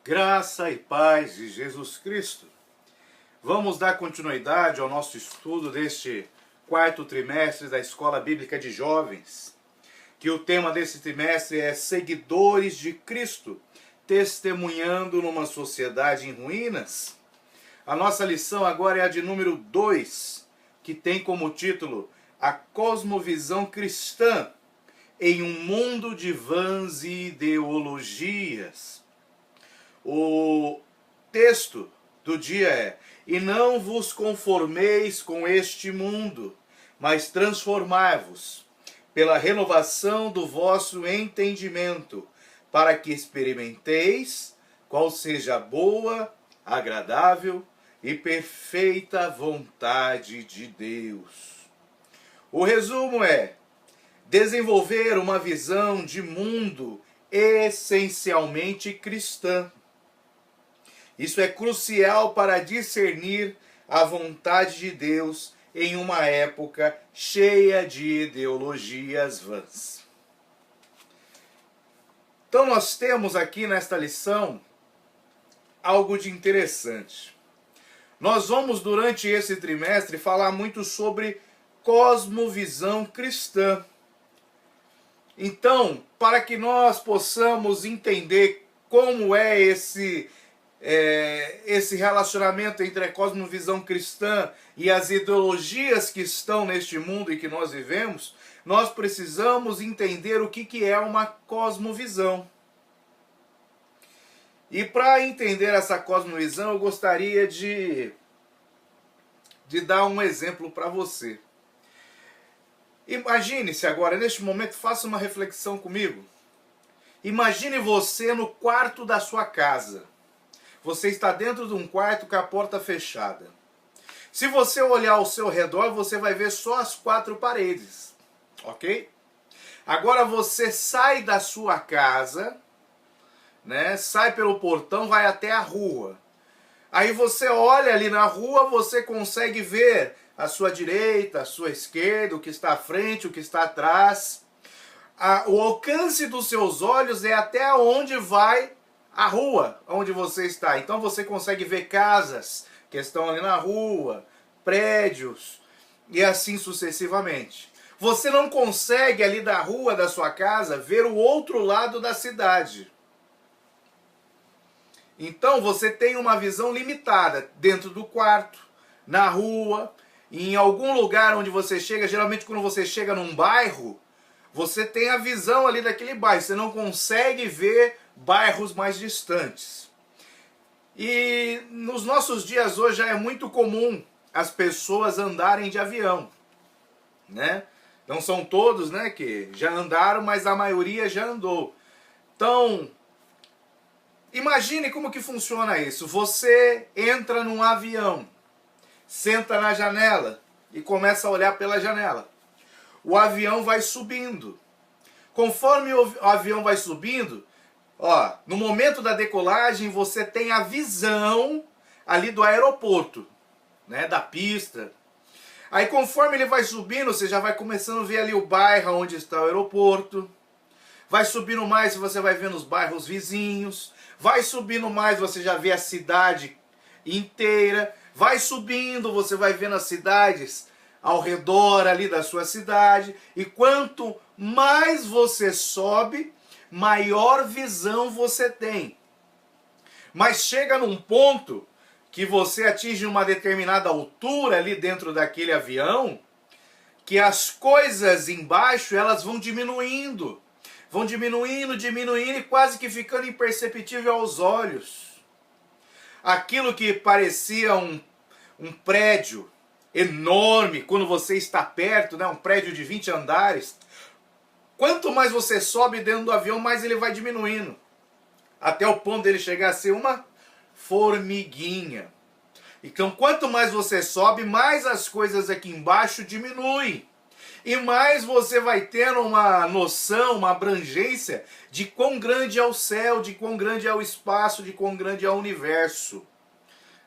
Graça e paz de Jesus Cristo. Vamos dar continuidade ao nosso estudo deste quarto trimestre da Escola Bíblica de Jovens, que o tema desse trimestre é Seguidores de Cristo, testemunhando numa sociedade em ruínas. A nossa lição agora é a de número 2, que tem como título A Cosmovisão Cristã em um Mundo de Vãs e Ideologias. O texto do dia é: E não vos conformeis com este mundo, mas transformai-vos pela renovação do vosso entendimento, para que experimenteis qual seja a boa, agradável e perfeita vontade de Deus. O resumo é: desenvolver uma visão de mundo essencialmente cristã. Isso é crucial para discernir a vontade de Deus em uma época cheia de ideologias vãs. Então nós temos aqui nesta lição algo de interessante. Nós vamos durante esse trimestre falar muito sobre cosmovisão cristã. Então, para que nós possamos entender como é esse relacionamento entre a cosmovisão cristã e as ideologias que estão neste mundo em que nós vivemos, nós precisamos entender o que é uma cosmovisão. E para entender essa cosmovisão, eu gostaria de dar um exemplo para você. Imagine-se agora, neste momento, faça uma reflexão comigo. Imagine você no quarto da sua casa. Você está dentro de um quarto com a porta fechada. Se você olhar ao seu redor, você vai ver só as 4 paredes, ok? Agora você sai da sua casa, né? Sai pelo portão, vai até a rua. Aí você olha ali na rua, você consegue ver a sua direita, a sua esquerda, o que está à frente, o que está atrás. O alcance dos seus olhos é até onde vai a rua onde você está. Então você consegue ver casas que estão ali na rua, prédios e assim sucessivamente. Você não consegue ali da rua da sua casa ver o outro lado da cidade. Então você tem uma visão limitada dentro do quarto, na rua, em algum lugar onde você chega. Geralmente quando você chega num bairro, você tem a visão ali daquele bairro, você não consegue ver bairros mais distantes. E nos nossos dias hoje já é muito comum as pessoas andarem de avião, né? Não são todos, né, que já andaram, mas a maioria já andou. Então, imagine como que funciona isso. Você entra num avião, senta na janela e começa a olhar pela janela. O avião vai subindo. Conforme o avião vai subindo, no momento da decolagem você tem a visão ali do aeroporto, né, da pista. Aí conforme ele vai subindo, você já vai começando a ver ali o bairro onde está o aeroporto. Vai subindo mais, você vai vendo os bairros vizinhos. Vai subindo mais, você já vê a cidade inteira. Vai subindo, você vai vendo as cidades ao redor ali da sua cidade. E quanto mais você sobe, maior visão você tem. Mas chega num ponto que você atinge uma determinada altura ali dentro daquele avião, que as coisas embaixo elas vão diminuindo. Vão diminuindo e quase que ficando imperceptível aos olhos. Aquilo que parecia um prédio enorme, quando você está perto, né, um prédio de 20 andares, quanto mais você sobe dentro do avião, mais ele vai diminuindo. Até o ponto dele chegar a ser uma formiguinha. Então, quanto mais você sobe, mais as coisas aqui embaixo diminuem. E mais você vai tendo uma noção, uma abrangência de quão grande é o céu, de quão grande é o espaço, de quão grande é o universo.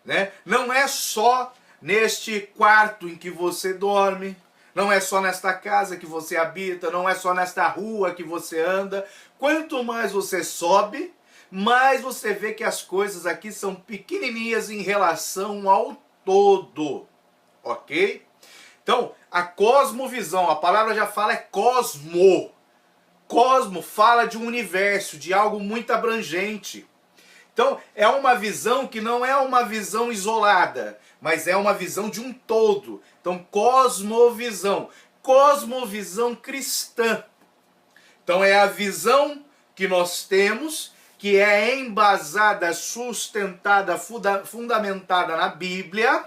Né? Não é só neste quarto em que você dorme, não é só nesta casa que você habita, não é só nesta rua que você anda. Quanto mais você sobe, mais você vê que as coisas aqui são pequenininhas em relação ao todo, ok? Então, a cosmovisão, a palavra já fala é cosmo. Cosmo fala de um universo, de algo muito abrangente. Então, é uma visão que não é uma visão isolada, mas é uma visão de um todo. Então, cosmovisão. Cosmovisão cristã. Então, é a visão que nós temos, que é embasada, sustentada, fundamentada na Bíblia,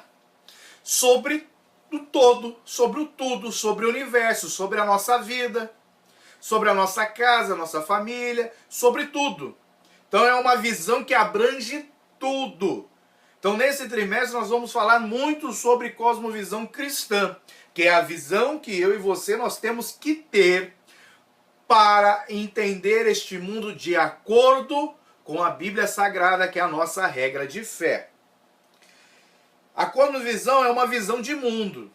sobre o todo, sobre o tudo, sobre o universo, sobre a nossa vida, sobre a nossa casa, a nossa família, sobre tudo. Então é uma visão que abrange tudo. Então nesse trimestre nós vamos falar muito sobre cosmovisão cristã, que é a visão que eu e você nós temos que ter para entender este mundo de acordo com a Bíblia Sagrada, que é a nossa regra de fé. A cosmovisão é uma visão de mundo.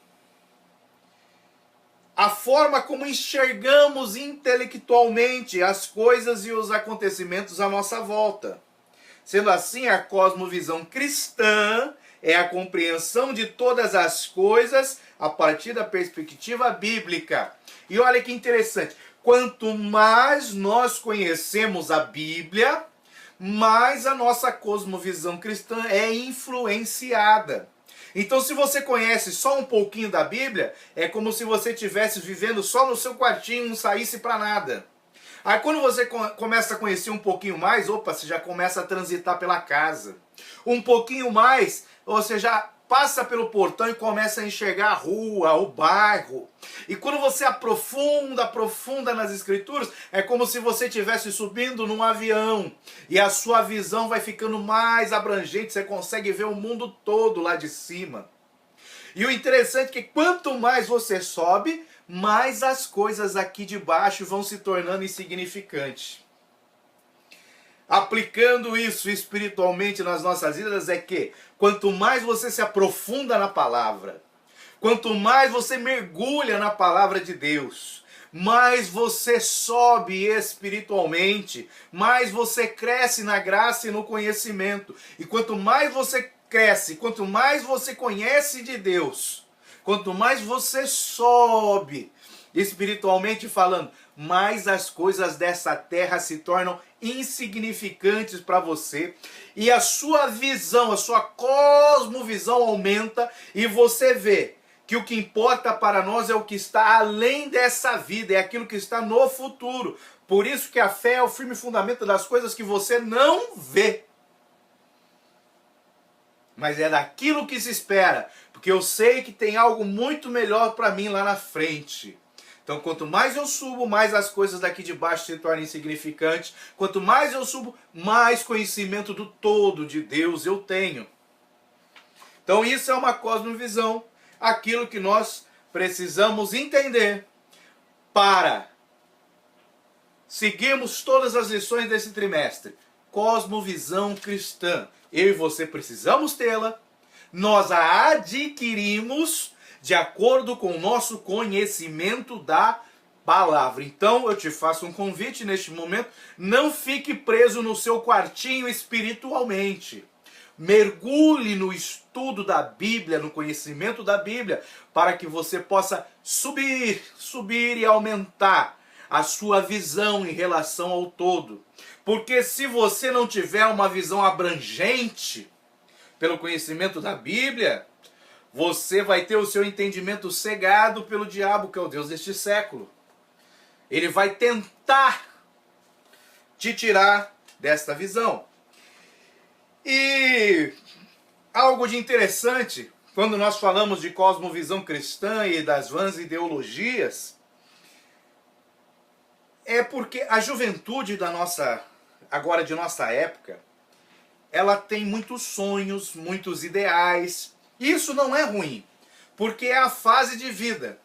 A forma como enxergamos intelectualmente as coisas e os acontecimentos à nossa volta. Sendo assim, a cosmovisão cristã é a compreensão de todas as coisas a partir da perspectiva bíblica. E olha que interessante, quanto mais nós conhecemos a Bíblia, mais a nossa cosmovisão cristã é influenciada. Então, se você conhece só um pouquinho da Bíblia, é como se você estivesse vivendo só no seu quartinho e não saísse para nada. Aí quando você começa a conhecer um pouquinho mais, opa, você já começa a transitar pela casa. Um pouquinho mais, você já passa pelo portão e começa a enxergar a rua, o bairro. E quando você aprofunda nas escrituras, é como se você estivesse subindo num avião. E a sua visão vai ficando mais abrangente, você consegue ver o mundo todo lá de cima. E o interessante é que quanto mais você sobe, mais as coisas aqui de baixo vão se tornando insignificantes. Aplicando isso espiritualmente nas nossas vidas é que quanto mais você se aprofunda na palavra, quanto mais você mergulha na palavra de Deus, mais você sobe espiritualmente, mais você cresce na graça e no conhecimento. E quanto mais você cresce, quanto mais você conhece de Deus, quanto mais você sobe espiritualmente falando, mais as coisas dessa terra se tornam insignificantes para você e a sua visão, a sua cosmovisão aumenta e você vê que o que importa para nós é o que está além dessa vida, é aquilo que está no futuro. Por isso que a fé é o firme fundamento das coisas que você não vê. Mas é daquilo que se espera, porque eu sei que tem algo muito melhor para mim lá na frente. Então, quanto mais eu subo, mais as coisas daqui de baixo se tornam insignificantes. Quanto mais eu subo, mais conhecimento do todo de Deus eu tenho. Então, isso é uma cosmovisão, aquilo que nós precisamos entender para seguirmos todas as lições desse trimestre. Cosmovisão cristã. Eu e você precisamos tê-la. Nós a adquirimos de acordo com o nosso conhecimento da palavra. Então eu te faço um convite neste momento, não fique preso no seu quartinho espiritualmente. Mergulhe no estudo da Bíblia, no conhecimento da Bíblia, para que você possa subir e aumentar a sua visão em relação ao todo. Porque se você não tiver uma visão abrangente pelo conhecimento da Bíblia, você vai ter o seu entendimento cegado pelo diabo, que é o Deus deste século. Ele vai tentar te tirar desta visão. E algo de interessante, quando nós falamos de cosmovisão cristã e das vãs ideologias, é porque a juventude de nossa época, ela tem muitos sonhos, muitos ideais. Isso não é ruim, porque é a fase de vida.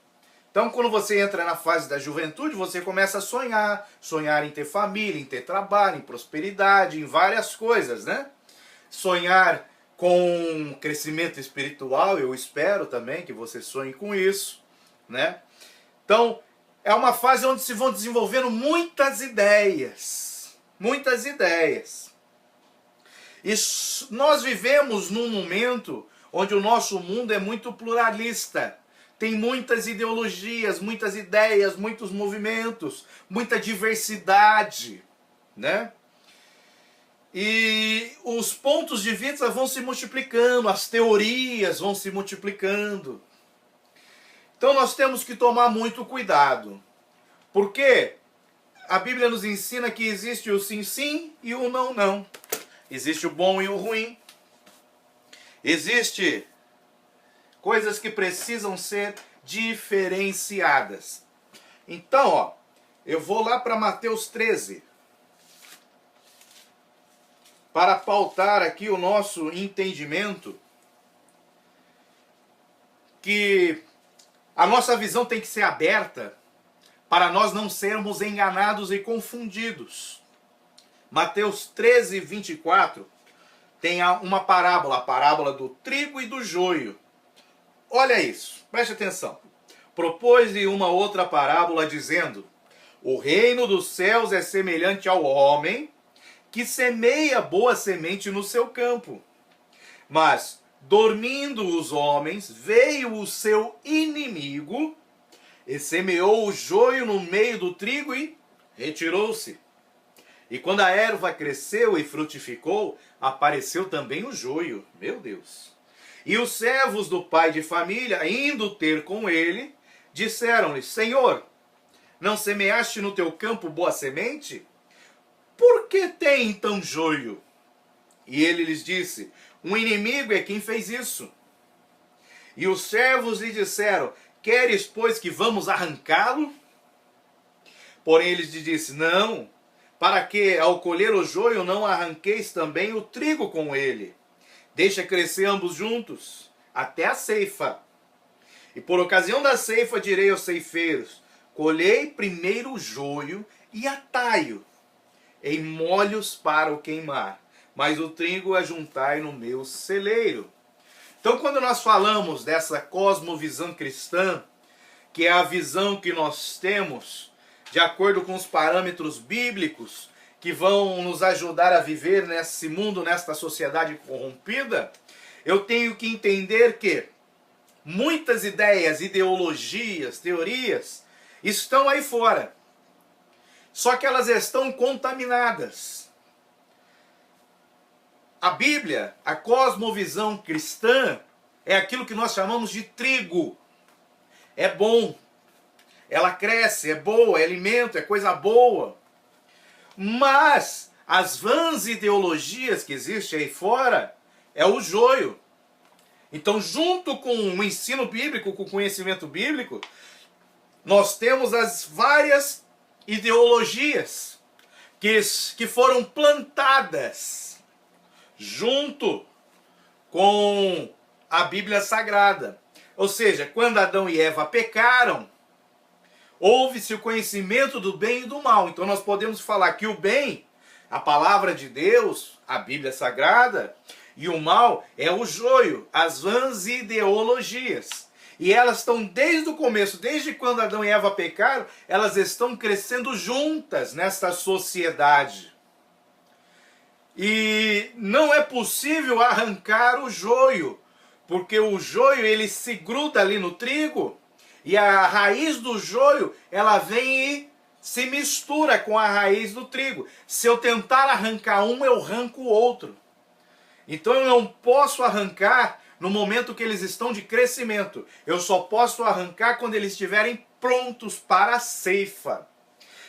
Então, quando você entra na fase da juventude, você começa a sonhar em ter família, em ter trabalho, em prosperidade, em várias coisas, né? Sonhar com crescimento espiritual, eu espero também que você sonhe com isso, né? Então, é uma fase onde se vão desenvolvendo muitas ideias. Muitas ideias. Nós vivemos num momento onde o nosso mundo é muito pluralista. Tem muitas ideologias, muitas ideias, muitos movimentos, muita diversidade, né? E os pontos de vista vão se multiplicando, as teorias vão se multiplicando. Então nós temos que tomar muito cuidado. Porque a Bíblia nos ensina que existe o sim, sim e o não, não. Existe o bom e o ruim. Existe coisas que precisam ser diferenciadas. Então, ó, eu vou lá para Mateus 13. Para pautar aqui o nosso entendimento, que a nossa visão tem que ser aberta para nós não sermos enganados e confundidos. Mateus 13, 24, tem uma parábola, a parábola do trigo e do joio. Olha isso, preste atenção. Propôs-lhe uma outra parábola dizendo: o reino dos céus é semelhante ao homem que semeia boa semente no seu campo. Mas, dormindo os homens, veio o seu inimigo e semeou o joio no meio do trigo e retirou-se. E quando a erva cresceu e frutificou, apareceu também o joio. Meu Deus! E os servos do pai de família, indo ter com ele, disseram-lhe: Senhor, não semeaste no teu campo boa semente? Por que tem então joio? E ele lhes disse: um inimigo é quem fez isso. E os servos lhe disseram: queres, pois, que vamos arrancá-lo? Porém ele lhes disse: não, para que ao colher o joio não arranqueis também o trigo com ele. Deixa crescer ambos juntos, até a ceifa. E por ocasião da ceifa direi aos ceifeiros: colhei primeiro o joio e atai-o em molhos para o queimar, mas o trigo ajuntai no meu celeiro. Então, quando nós falamos dessa cosmovisão cristã, que é a visão que nós temos, de acordo com os parâmetros bíblicos, que vão nos ajudar a viver nesse mundo, nesta sociedade corrompida, eu tenho que entender que muitas ideias, ideologias, teorias, estão aí fora. Só que elas estão contaminadas. A Bíblia, a cosmovisão cristã, é aquilo que nós chamamos de trigo. É bom. Ela cresce, é boa, é alimento, é coisa boa. Mas as vãs ideologias que existem aí fora é o joio. Então, junto com o ensino bíblico, com o conhecimento bíblico, nós temos as várias ideologias que foram plantadas junto com a Bíblia Sagrada. Ou seja, quando Adão e Eva pecaram, houve-se o conhecimento do bem e do mal. Então nós podemos falar que o bem, a palavra de Deus, a Bíblia Sagrada, e o mal é o joio, as vãs ideologias. E elas estão desde o começo, desde quando Adão e Eva pecaram, elas estão crescendo juntas nesta sociedade. E não é possível arrancar o joio, porque o joio ele se gruda ali no trigo, e a raiz do joio ela vem e se mistura com a raiz do trigo. Se eu tentar arrancar um, eu arranco o outro. Então eu não posso arrancar no momento que eles estão de crescimento. Eu só posso arrancar quando eles estiverem prontos para a ceifa.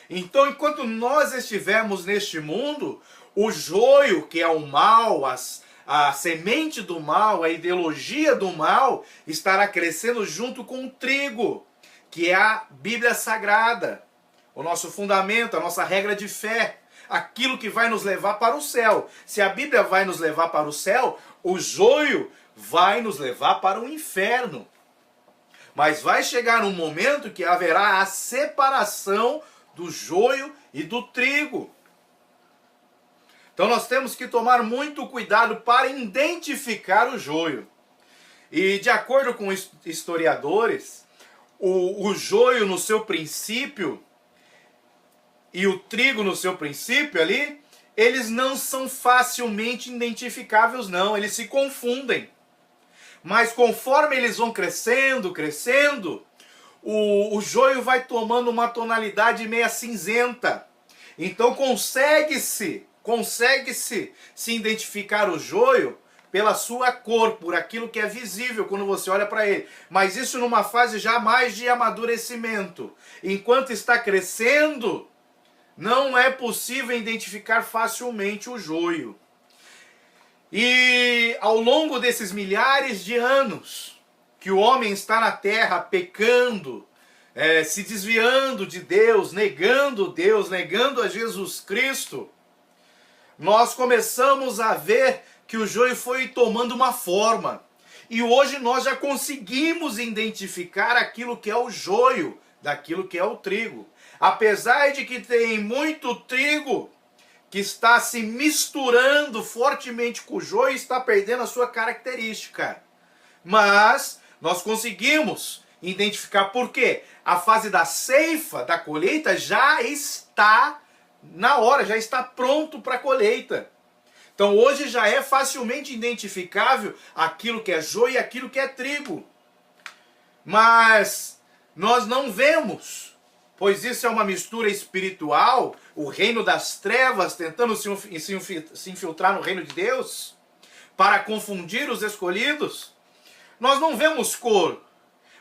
Então, enquanto nós estivermos neste mundo, o joio, que é o mal, a semente do mal, a ideologia do mal, estará crescendo junto com o trigo, que é a Bíblia Sagrada, o nosso fundamento, a nossa regra de fé, aquilo que vai nos levar para o céu. Se a Bíblia vai nos levar para o céu, o joio vai nos levar para o inferno. Mas vai chegar um momento que haverá a separação do joio e do trigo. Então nós temos que tomar muito cuidado para identificar o joio. E de acordo com historiadores, o joio no seu princípio e o trigo no seu princípio ali, eles não são facilmente identificáveis, não, eles se confundem. Mas conforme eles vão crescendo, o joio vai tomando uma tonalidade meia cinzenta. Então consegue-se se identificar o joio pela sua cor, por aquilo que é visível quando você olha para ele. Mas isso numa fase já mais de amadurecimento. Enquanto está crescendo, não é possível identificar facilmente o joio. E ao longo desses milhares de anos que o homem está na terra pecando, se desviando de Deus, negando a Jesus Cristo, nós começamos a ver que o joio foi tomando uma forma. E hoje nós já conseguimos identificar aquilo que é o joio daquilo que é o trigo. Apesar de que tem muito trigo que está se misturando fortemente com o joio e está perdendo a sua característica. Mas nós conseguimos identificar por quê? A fase da ceifa, da colheita, já está na hora, já está pronto para a colheita. Então hoje já é facilmente identificável aquilo que é joio e aquilo que é trigo. Mas nós não vemos, pois isso é uma mistura espiritual, o reino das trevas tentando se infiltrar no reino de Deus, para confundir os escolhidos. Nós não vemos cor,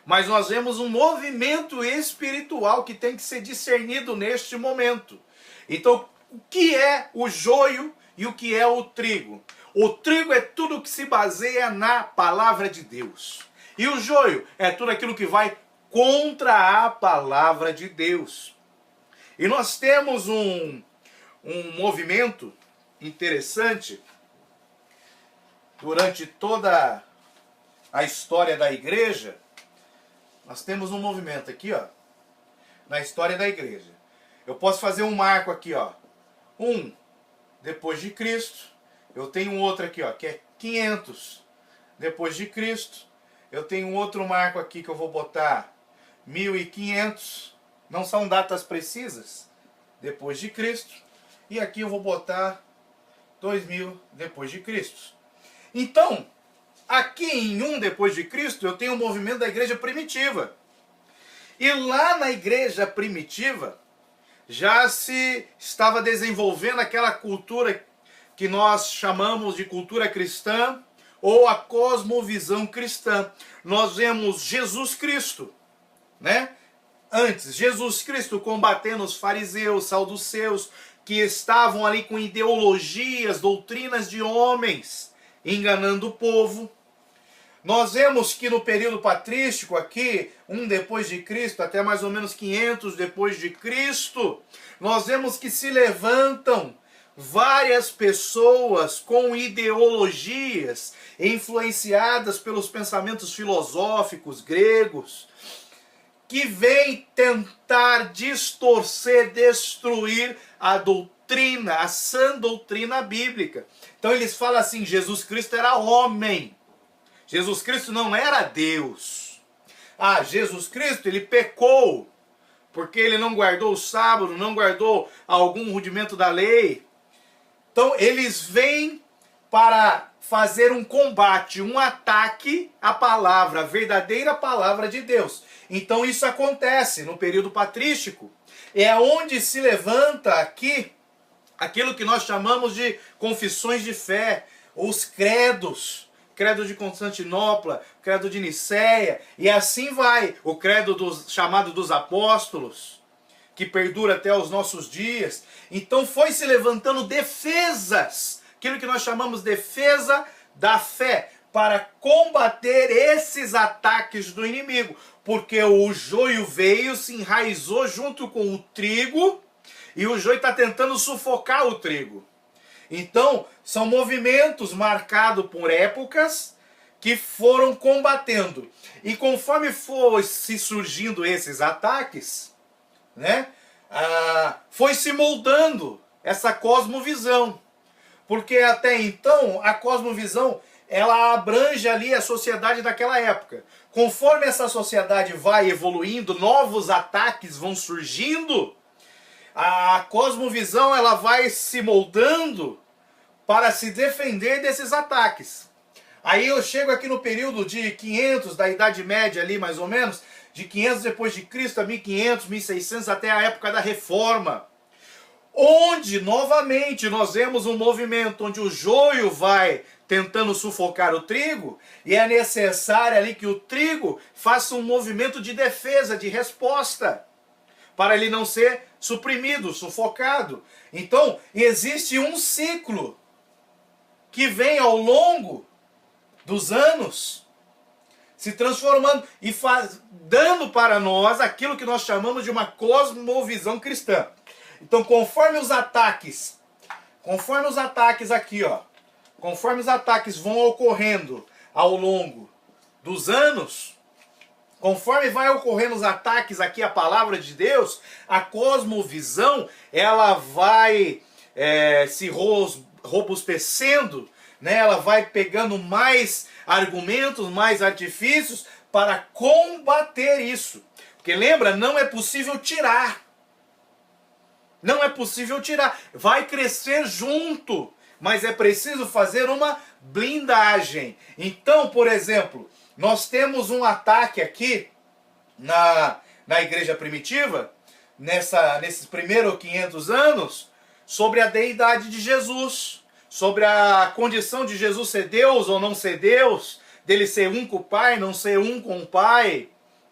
mas nós vemos um movimento espiritual que tem que ser discernido neste momento. Então, o que é o joio e o que é o trigo? O trigo é tudo que se baseia na palavra de Deus. E o joio é tudo aquilo que vai contra a palavra de Deus. E nós temos um movimento interessante durante toda a história da igreja. Nós temos um movimento aqui, ó, na história da igreja. Eu posso fazer um marco aqui, ó, depois de Cristo. Eu tenho um outro aqui, ó, que é 500 depois de Cristo. Eu tenho um outro marco aqui que eu vou botar 1500. Não são datas precisas, depois de Cristo. E aqui eu vou botar 2000 depois de Cristo. Então, aqui em depois de Cristo, eu tenho o movimento da igreja primitiva. E lá na igreja primitiva, já se estava desenvolvendo aquela cultura que nós chamamos de cultura cristã, ou a cosmovisão cristã. Nós vemos Jesus Cristo, né? Antes, Jesus Cristo combatendo os fariseus, saduceus, que estavam ali com ideologias, doutrinas de homens, enganando o povo. Nós vemos que no período patrístico aqui, depois de Cristo, até mais ou menos 500 depois de Cristo, nós vemos que se levantam várias pessoas com ideologias influenciadas pelos pensamentos filosóficos gregos, que vêm tentar distorcer, destruir a doutrina, a sã doutrina bíblica. Então eles falam assim, Jesus Cristo era homem. Jesus Cristo não era Deus. Jesus Cristo, ele pecou, porque ele não guardou o sábado, não guardou algum rudimento da lei. Então eles vêm para fazer um combate, um ataque à palavra, a verdadeira palavra de Deus. Então isso acontece no período patrístico. É onde se levanta aqui aquilo que nós chamamos de confissões de fé, os credos. Credo de Constantinopla, credo de Niceia, e assim vai. O credo chamado dos apóstolos, que perdura até os nossos dias. Então foi se levantando defesas, aquilo que nós chamamos de defesa da fé, para combater esses ataques do inimigo. Porque o joio veio, se enraizou junto com o trigo, e o joio está tentando sufocar o trigo. Então, são movimentos marcados por épocas que foram combatendo. E conforme foi se surgindo esses ataques, né, foi se moldando essa cosmovisão. Porque até então, a cosmovisão, ela abrange ali a sociedade daquela época. Conforme essa sociedade vai evoluindo, novos ataques vão surgindo, A cosmovisão ela vai se moldando para se defender desses ataques. Aí eu chego aqui no período de 500, da Idade Média ali mais ou menos, de 500 depois de Cristo a 1500, 1600 até a época da Reforma, onde novamente nós vemos um movimento onde o joio vai tentando sufocar o trigo, e é necessário ali que o trigo faça um movimento de defesa, de resposta, para ele não ser suprimido, sufocado. Então, existe um ciclo que vem ao longo dos anos se transformando e dando para nós aquilo que nós chamamos de uma cosmovisão cristã. Então, conforme os ataques aqui, ó, conforme os ataques vão ocorrendo ao longo dos anos, conforme vai ocorrendo os ataques aqui à palavra de Deus, a cosmovisão, ela vai se robustecendo, né? Ela vai pegando mais argumentos, mais artifícios para combater isso. Porque lembra, não é possível tirar. Não é possível tirar. Vai crescer junto, mas é preciso fazer uma blindagem. Então, por exemplo, nós temos um ataque aqui na igreja primitiva, nesses primeiros 500 anos, sobre a deidade de Jesus, sobre a condição de Jesus ser Deus ou não ser Deus, dele ser um com o Pai, não ser um com o Pai,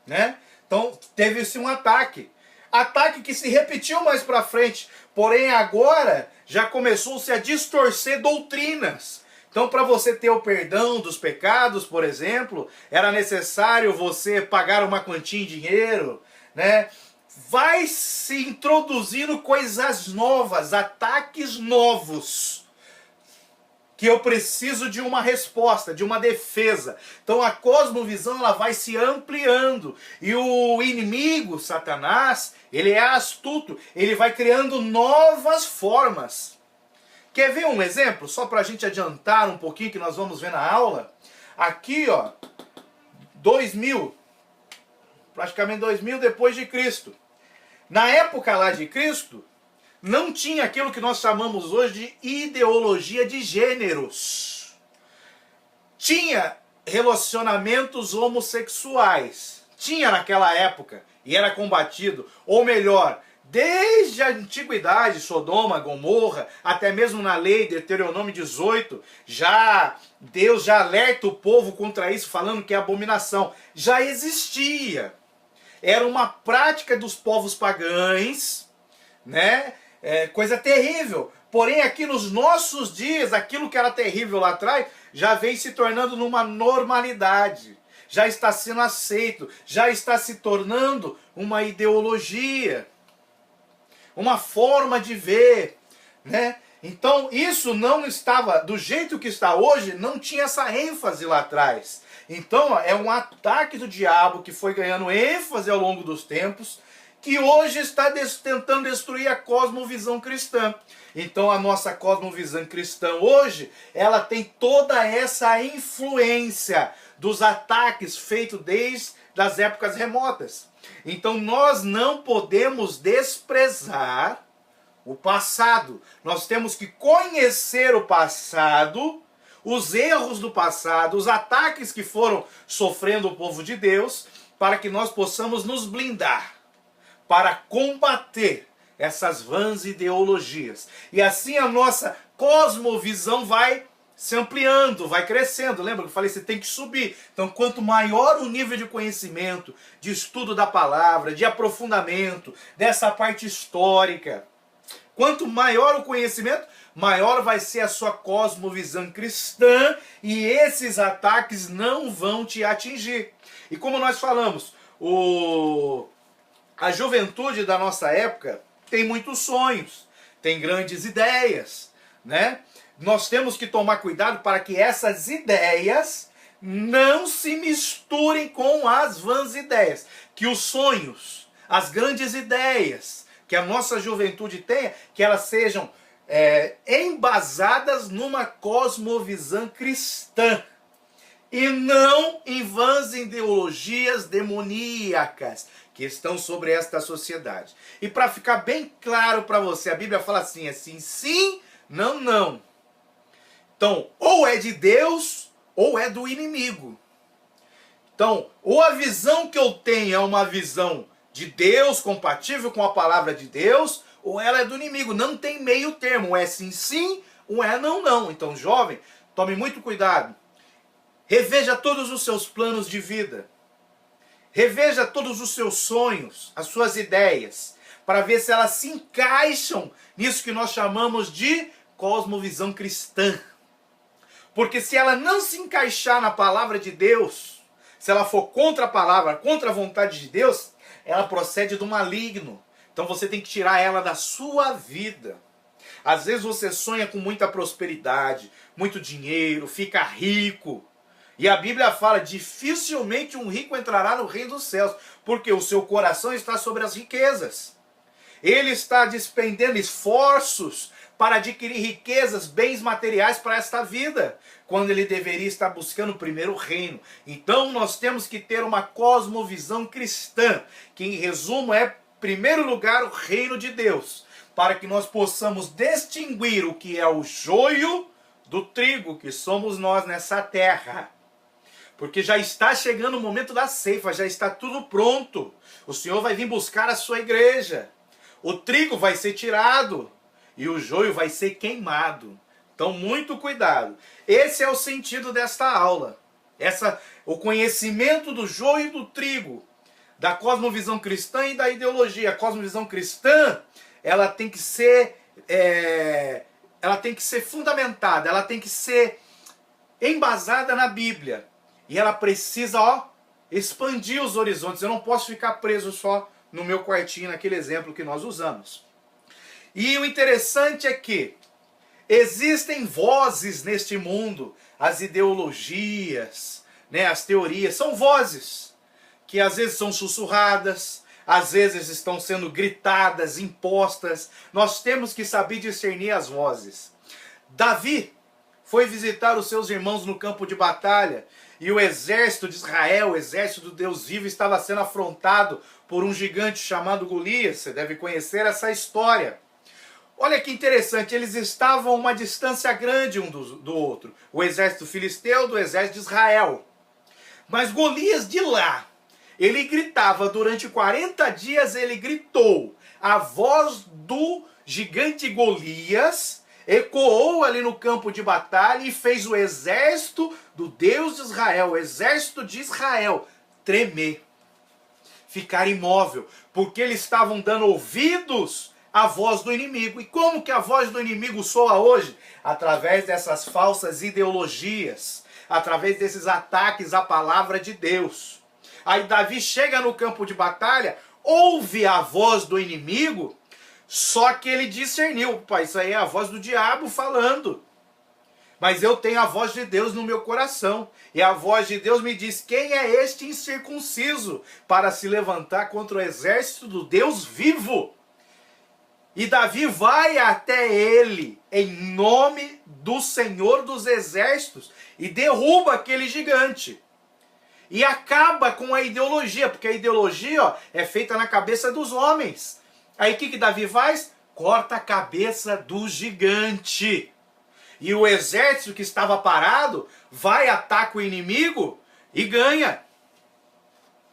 né? Então, teve-se um ataque. Ataque que se repetiu mais para frente, porém agora já começou-se a distorcer doutrinas. Então, para você ter o perdão dos pecados, por exemplo, era necessário você pagar uma quantia em dinheiro, né? Vai se introduzindo coisas novas, ataques novos, que eu preciso de uma resposta, de uma defesa. Então a cosmovisão ela vai se ampliando. E o inimigo, Satanás, ele é astuto. Ele vai criando novas formas. Quer ver um exemplo? Só para a gente adiantar um pouquinho que nós vamos ver na aula. Aqui, ó, 2000, praticamente 2000 depois de Cristo. Na época lá de Cristo, não tinha aquilo que nós chamamos hoje de ideologia de gêneros. Tinha relacionamentos homossexuais. Tinha naquela época e era combatido. Ou melhor, desde a antiguidade, Sodoma, Gomorra, até mesmo na lei de Deuteronômio 18, Deus já alerta o povo contra isso, falando que é abominação. Já existia. Era uma prática dos povos pagãos, né? Coisa terrível. Porém, aqui nos nossos dias, aquilo que era terrível lá atrás, já vem se tornando numa normalidade. Já está sendo aceito, já está se tornando uma ideologia, uma forma de ver, né? Então, isso não estava, do jeito que está hoje, não tinha essa ênfase lá atrás. Então, é um ataque do diabo que foi ganhando ênfase ao longo dos tempos, que hoje está tentando destruir a cosmovisão cristã. Então a nossa cosmovisão cristã hoje, ela tem toda essa influência dos ataques feitos desde as épocas remotas. Então nós não podemos desprezar o passado. Nós temos que conhecer o passado, os erros do passado, os ataques que foram sofrendo o povo de Deus, para que nós possamos nos blindar para combater essas vãs ideologias. E assim a nossa cosmovisão vai se ampliando, vai crescendo. Lembra que eu falei, você tem que subir. Então, quanto maior o nível de conhecimento, de estudo da palavra, de aprofundamento, dessa parte histórica, quanto maior o conhecimento, maior vai ser a sua cosmovisão cristã e esses ataques não vão te atingir. E como nós falamos, a juventude da nossa época tem muitos sonhos, tem grandes ideias, né? Nós temos que tomar cuidado para que essas ideias não se misturem com as vãs ideias. Que os sonhos, as grandes ideias que a nossa juventude tenha, que elas sejam embasadas numa cosmovisão cristã. E não em vãs ideologias demoníacas, que estão sobre esta sociedade. E para ficar bem claro para você, a Bíblia fala assim, assim, sim, não, não. Então, ou é de Deus, ou é do inimigo. Então, ou a visão que eu tenho é uma visão de Deus, compatível com a palavra de Deus, ou ela é do inimigo. Não tem meio termo, ou é sim, sim, ou é não, não. Então, jovem, tome muito cuidado. Reveja todos os seus planos de vida. Reveja todos os seus sonhos, as suas ideias, para ver se elas se encaixam nisso que nós chamamos de cosmovisão cristã. Porque se ela não se encaixar na palavra de Deus, se ela for contra a palavra, contra a vontade de Deus, ela procede do maligno. Então você tem que tirar ela da sua vida. Às vezes você sonha com muita prosperidade, muito dinheiro, fica rico. E a Bíblia fala, dificilmente um rico entrará no reino dos céus, porque o seu coração está sobre as riquezas. Ele está despendendo esforços para adquirir riquezas, bens materiais para esta vida, quando ele deveria estar buscando primeiro o reino. Então nós temos que ter uma cosmovisão cristã, que em resumo é, em primeiro lugar, o reino de Deus, para que nós possamos distinguir o que é o joio do trigo, que somos nós nessa terra. Porque já está chegando o momento da ceifa, já está tudo pronto. O Senhor vai vir buscar a sua igreja. O trigo vai ser tirado e o joio vai ser queimado. Então, muito cuidado. Esse é o sentido desta aula. O conhecimento do joio e do trigo, da cosmovisão cristã e da ideologia. A cosmovisão cristã, ela tem que ser fundamentada, ela tem que ser embasada na Bíblia. E ela precisa, expandir os horizontes. Eu não posso ficar preso só no meu quartinho, naquele exemplo que nós usamos. E o interessante é que existem vozes neste mundo, as ideologias, né, as teorias, são vozes que às vezes são sussurradas, às vezes estão sendo gritadas, impostas. Nós temos que saber discernir as vozes. Davi foi visitar os seus irmãos no campo de batalha, e o exército de Israel, o exército do Deus vivo, estava sendo afrontado por um gigante chamado Golias. Você deve conhecer essa história. Olha que interessante, eles estavam a uma distância grande um do outro. O exército filisteu do exército de Israel. Mas Golias de lá, ele gritava durante 40 dias, ele gritou. A voz do gigante Golias ecoou ali no campo de batalha e fez o exército do Deus de Israel, o exército de Israel, tremer, ficar imóvel, porque eles estavam dando ouvidos à voz do inimigo. E como que a voz do inimigo soa hoje? Através dessas falsas ideologias, através desses ataques à palavra de Deus. Aí Davi chega no campo de batalha, ouve a voz do inimigo, só que ele discerniu, pai, isso aí é a voz do diabo falando. Mas eu tenho a voz de Deus no meu coração. E a voz de Deus me diz, quem é este incircunciso para se levantar contra o exército do Deus vivo? E Davi vai até ele, em nome do Senhor dos exércitos, e derruba aquele gigante. E acaba com a ideologia, porque a ideologia é feita na cabeça dos homens. Aí o que Davi faz? Corta a cabeça do gigante. E o exército que estava parado vai, ataca o inimigo e ganha.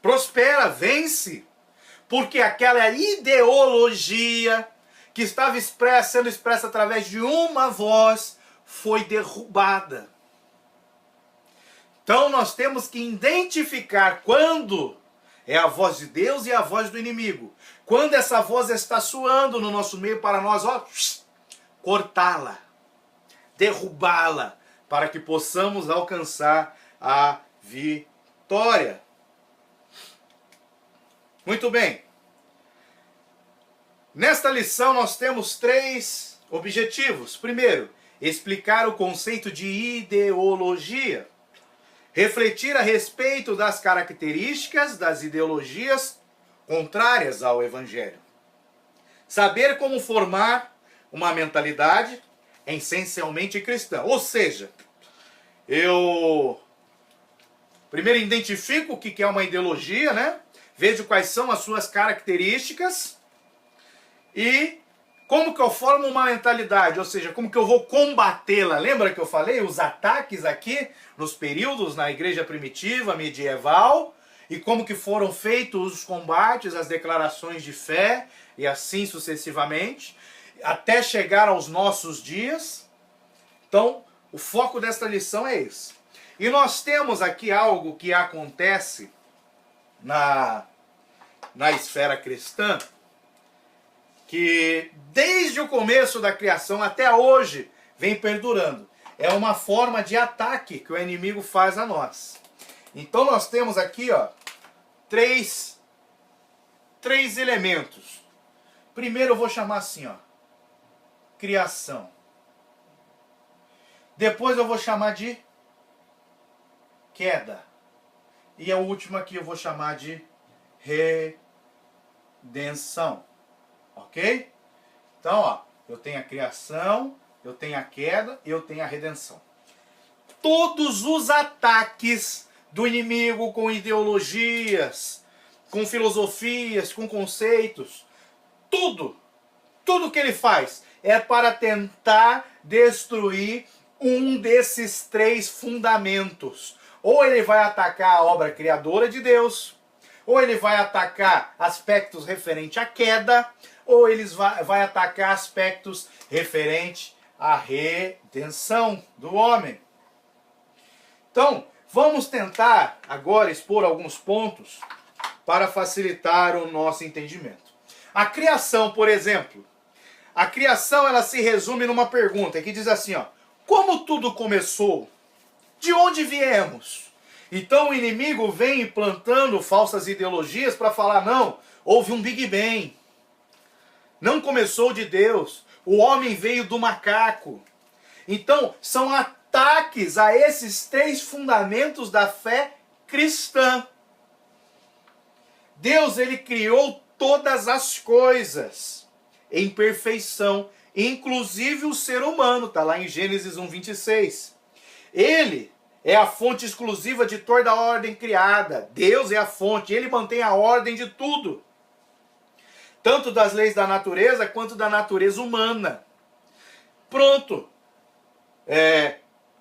Prospera, vence. Porque aquela ideologia que estava sendo expressa através de uma voz foi derrubada. Então nós temos que identificar quando é a voz de Deus e a voz do inimigo. Quando essa voz está soando no nosso meio para nós, cortá-la, derrubá-la, para que possamos alcançar a vitória. Muito bem. Nesta lição nós temos 3 objetivos. Primeiro, explicar o conceito de ideologia. Refletir a respeito das características das ideologias contrárias ao Evangelho. Saber como formar uma mentalidade essencialmente cristã. Ou seja, eu primeiro identifico o que é uma ideologia, né? vejo quais são as suas características e como que eu formo uma mentalidade, ou seja, como que eu vou combatê-la. Lembra que eu falei os ataques aqui nos períodos na igreja primitiva, medieval, e como que foram feitos os combates, as declarações de fé e assim sucessivamente, até chegar aos nossos dias. Então, o foco desta lição é esse. E nós temos aqui algo que acontece na esfera cristã, que desde o começo da criação até hoje vem perdurando. É uma forma de ataque que o inimigo faz a nós. Então nós temos aqui, ó, três elementos. Primeiro eu vou chamar assim, ó, criação. Depois eu vou chamar de queda. E a última aqui eu vou chamar de redenção. Ok? Então, ó, eu tenho a criação, eu tenho a queda e eu tenho a redenção. Todos os ataques do inimigo com ideologias, com filosofias, com conceitos, tudo que ele faz é para tentar destruir um desses três fundamentos. Ou ele vai atacar a obra criadora de Deus, ou ele vai atacar aspectos referentes à queda, ou ele vai atacar aspectos referentes à redenção do homem. Então, vamos tentar agora expor alguns pontos para facilitar o nosso entendimento. A criação, por exemplo. A criação, ela se resume numa pergunta que diz assim, ó: como tudo começou? De onde viemos? Então o inimigo vem implantando falsas ideologias para falar, não, houve um Big Bang. Não começou de Deus. O homem veio do macaco. Então, são ataques a esses três fundamentos da fé cristã. Deus, ele criou todas as coisas em perfeição, inclusive o ser humano, está lá em Gênesis 1:26. Ele é a fonte exclusiva de toda a ordem criada. Deus é a fonte, ele mantém a ordem de tudo. Tanto das leis da natureza, quanto da natureza humana. Pronto.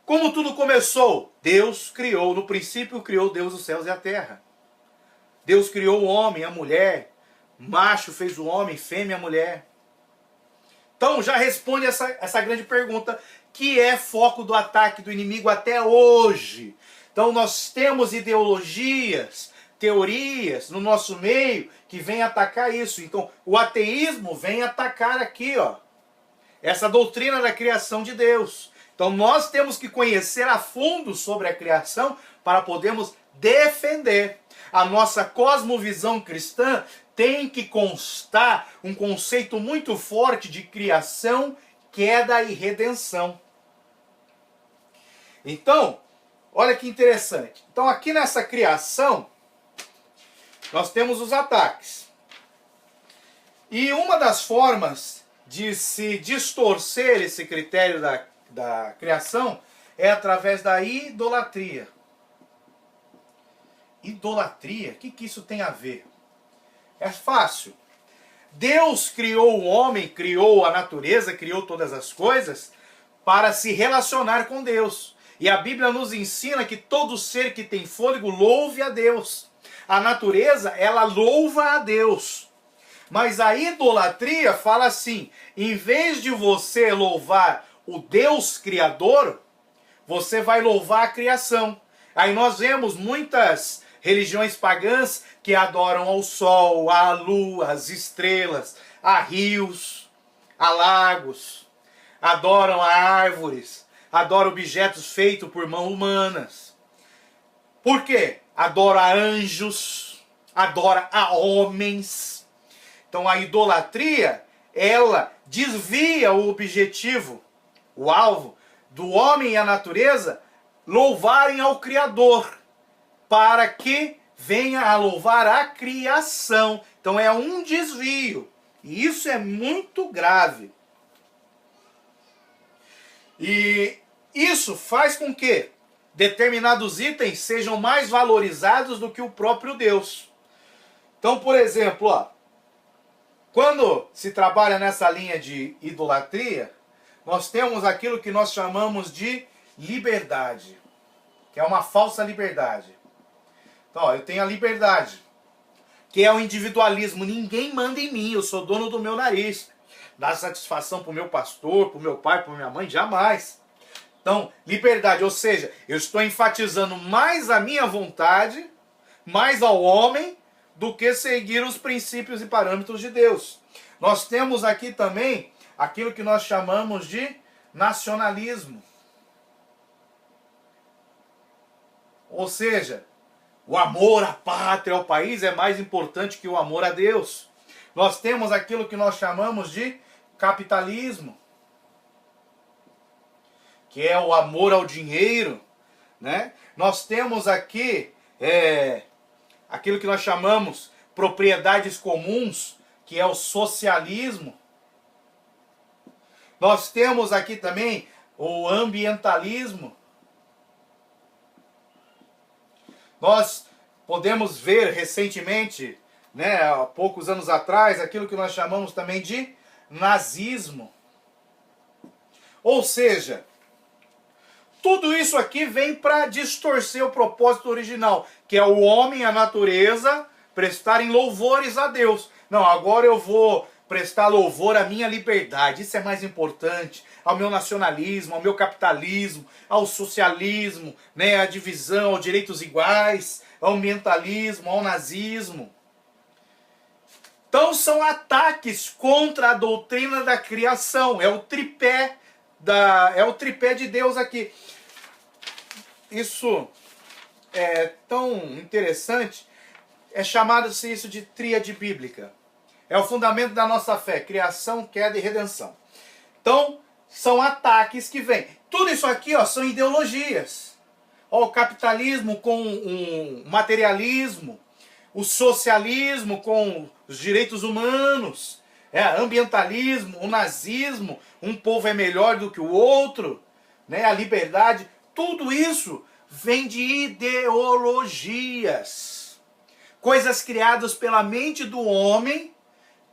Como tudo começou? Deus criou, no princípio criou Deus os céus e a terra. Deus criou o homem, a mulher. Macho fez o homem, fêmea a mulher. Então já responde essa grande pergunta, que é foco do ataque do inimigo até hoje. Então nós temos ideologias, teorias no nosso meio que vêm atacar isso. Então o ateísmo vem atacar aqui, ó, essa doutrina da criação de Deus. Então nós temos que conhecer a fundo sobre a criação para podermos defender. A nossa cosmovisão cristã tem que constar um conceito muito forte de criação, queda e redenção. Então, olha que interessante. Então aqui nessa criação, nós temos os ataques. E uma das formas de se distorcer esse critério da criação é através da idolatria. Idolatria? O que isso tem a ver? É fácil. Deus criou o homem, criou a natureza, criou todas as coisas para se relacionar com Deus. E a Bíblia nos ensina que todo ser que tem fôlego louve a Deus. A natureza, ela louva a Deus. Mas a idolatria fala assim, em vez de você louvar o Deus Criador, você vai louvar a criação. Aí nós vemos muitas religiões pagãs que adoram ao sol, à lua, às estrelas, a rios, a lagos, adoram a árvores, adoram objetos feitos por mãos humanas. Por quê? Adora a anjos, adora a homens. Então a idolatria, ela desvia o objetivo, o alvo do homem e a natureza louvarem ao Criador, para que venha a louvar a criação. Então é um desvio. E isso é muito grave. E isso faz com que determinados itens sejam mais valorizados do que o próprio Deus. Então, por exemplo, ó, quando se trabalha nessa linha de idolatria, nós temos aquilo que nós chamamos de liberdade, que é uma falsa liberdade. Então, ó, eu tenho a liberdade, que é o individualismo. Ninguém manda em mim, eu sou dono do meu nariz. Dar satisfação para o meu pastor, para o meu pai, para minha mãe, jamais. Então, liberdade, ou seja, eu estou enfatizando mais a minha vontade, mais ao homem, do que seguir os princípios e parâmetros de Deus. Nós temos aqui também aquilo que nós chamamos de nacionalismo. Ou seja, o amor à pátria, ao país, é mais importante que o amor a Deus. Nós temos aquilo que nós chamamos de capitalismo, que é o amor ao dinheiro, né? Nós temos aqui aquilo que nós chamamos propriedades comuns, que é o socialismo. Nós temos aqui também o ambientalismo. Nós podemos ver recentemente, né, há poucos anos atrás, aquilo que nós chamamos também de nazismo. Ou seja, tudo isso aqui vem para distorcer o propósito original, que é o homem e a natureza prestarem louvores a Deus. Não, agora eu vou prestar louvor à minha liberdade, isso é mais importante, ao meu nacionalismo, ao meu capitalismo, ao socialismo, né, à divisão, aos direitos iguais, ao ambientalismo, ao nazismo. Então são ataques contra a doutrina da criação, é o tripé de Deus aqui. Isso é tão interessante, é chamado-se isso de tríade bíblica. É o fundamento da nossa fé, criação, queda e redenção. Então, são ataques que vêm. Tudo isso aqui, ó, são ideologias. Ó, o capitalismo com o materialismo, o socialismo com os direitos humanos, ambientalismo, o nazismo, um povo é melhor do que o outro, né, a liberdade, tudo isso vem de ideologias. Coisas criadas pela mente do homem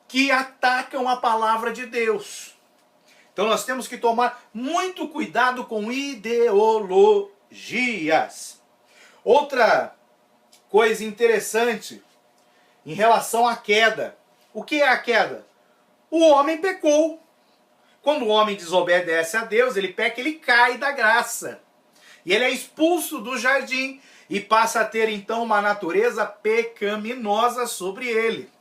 que atacam a palavra de Deus. Então nós temos que tomar muito cuidado com ideologias. Outra coisa interessante em relação à queda. O que é a queda? O homem pecou. Quando o homem desobedece a Deus, ele peca, ele cai da graça. E ele é expulso do jardim e passa a ter então uma natureza pecaminosa sobre ele.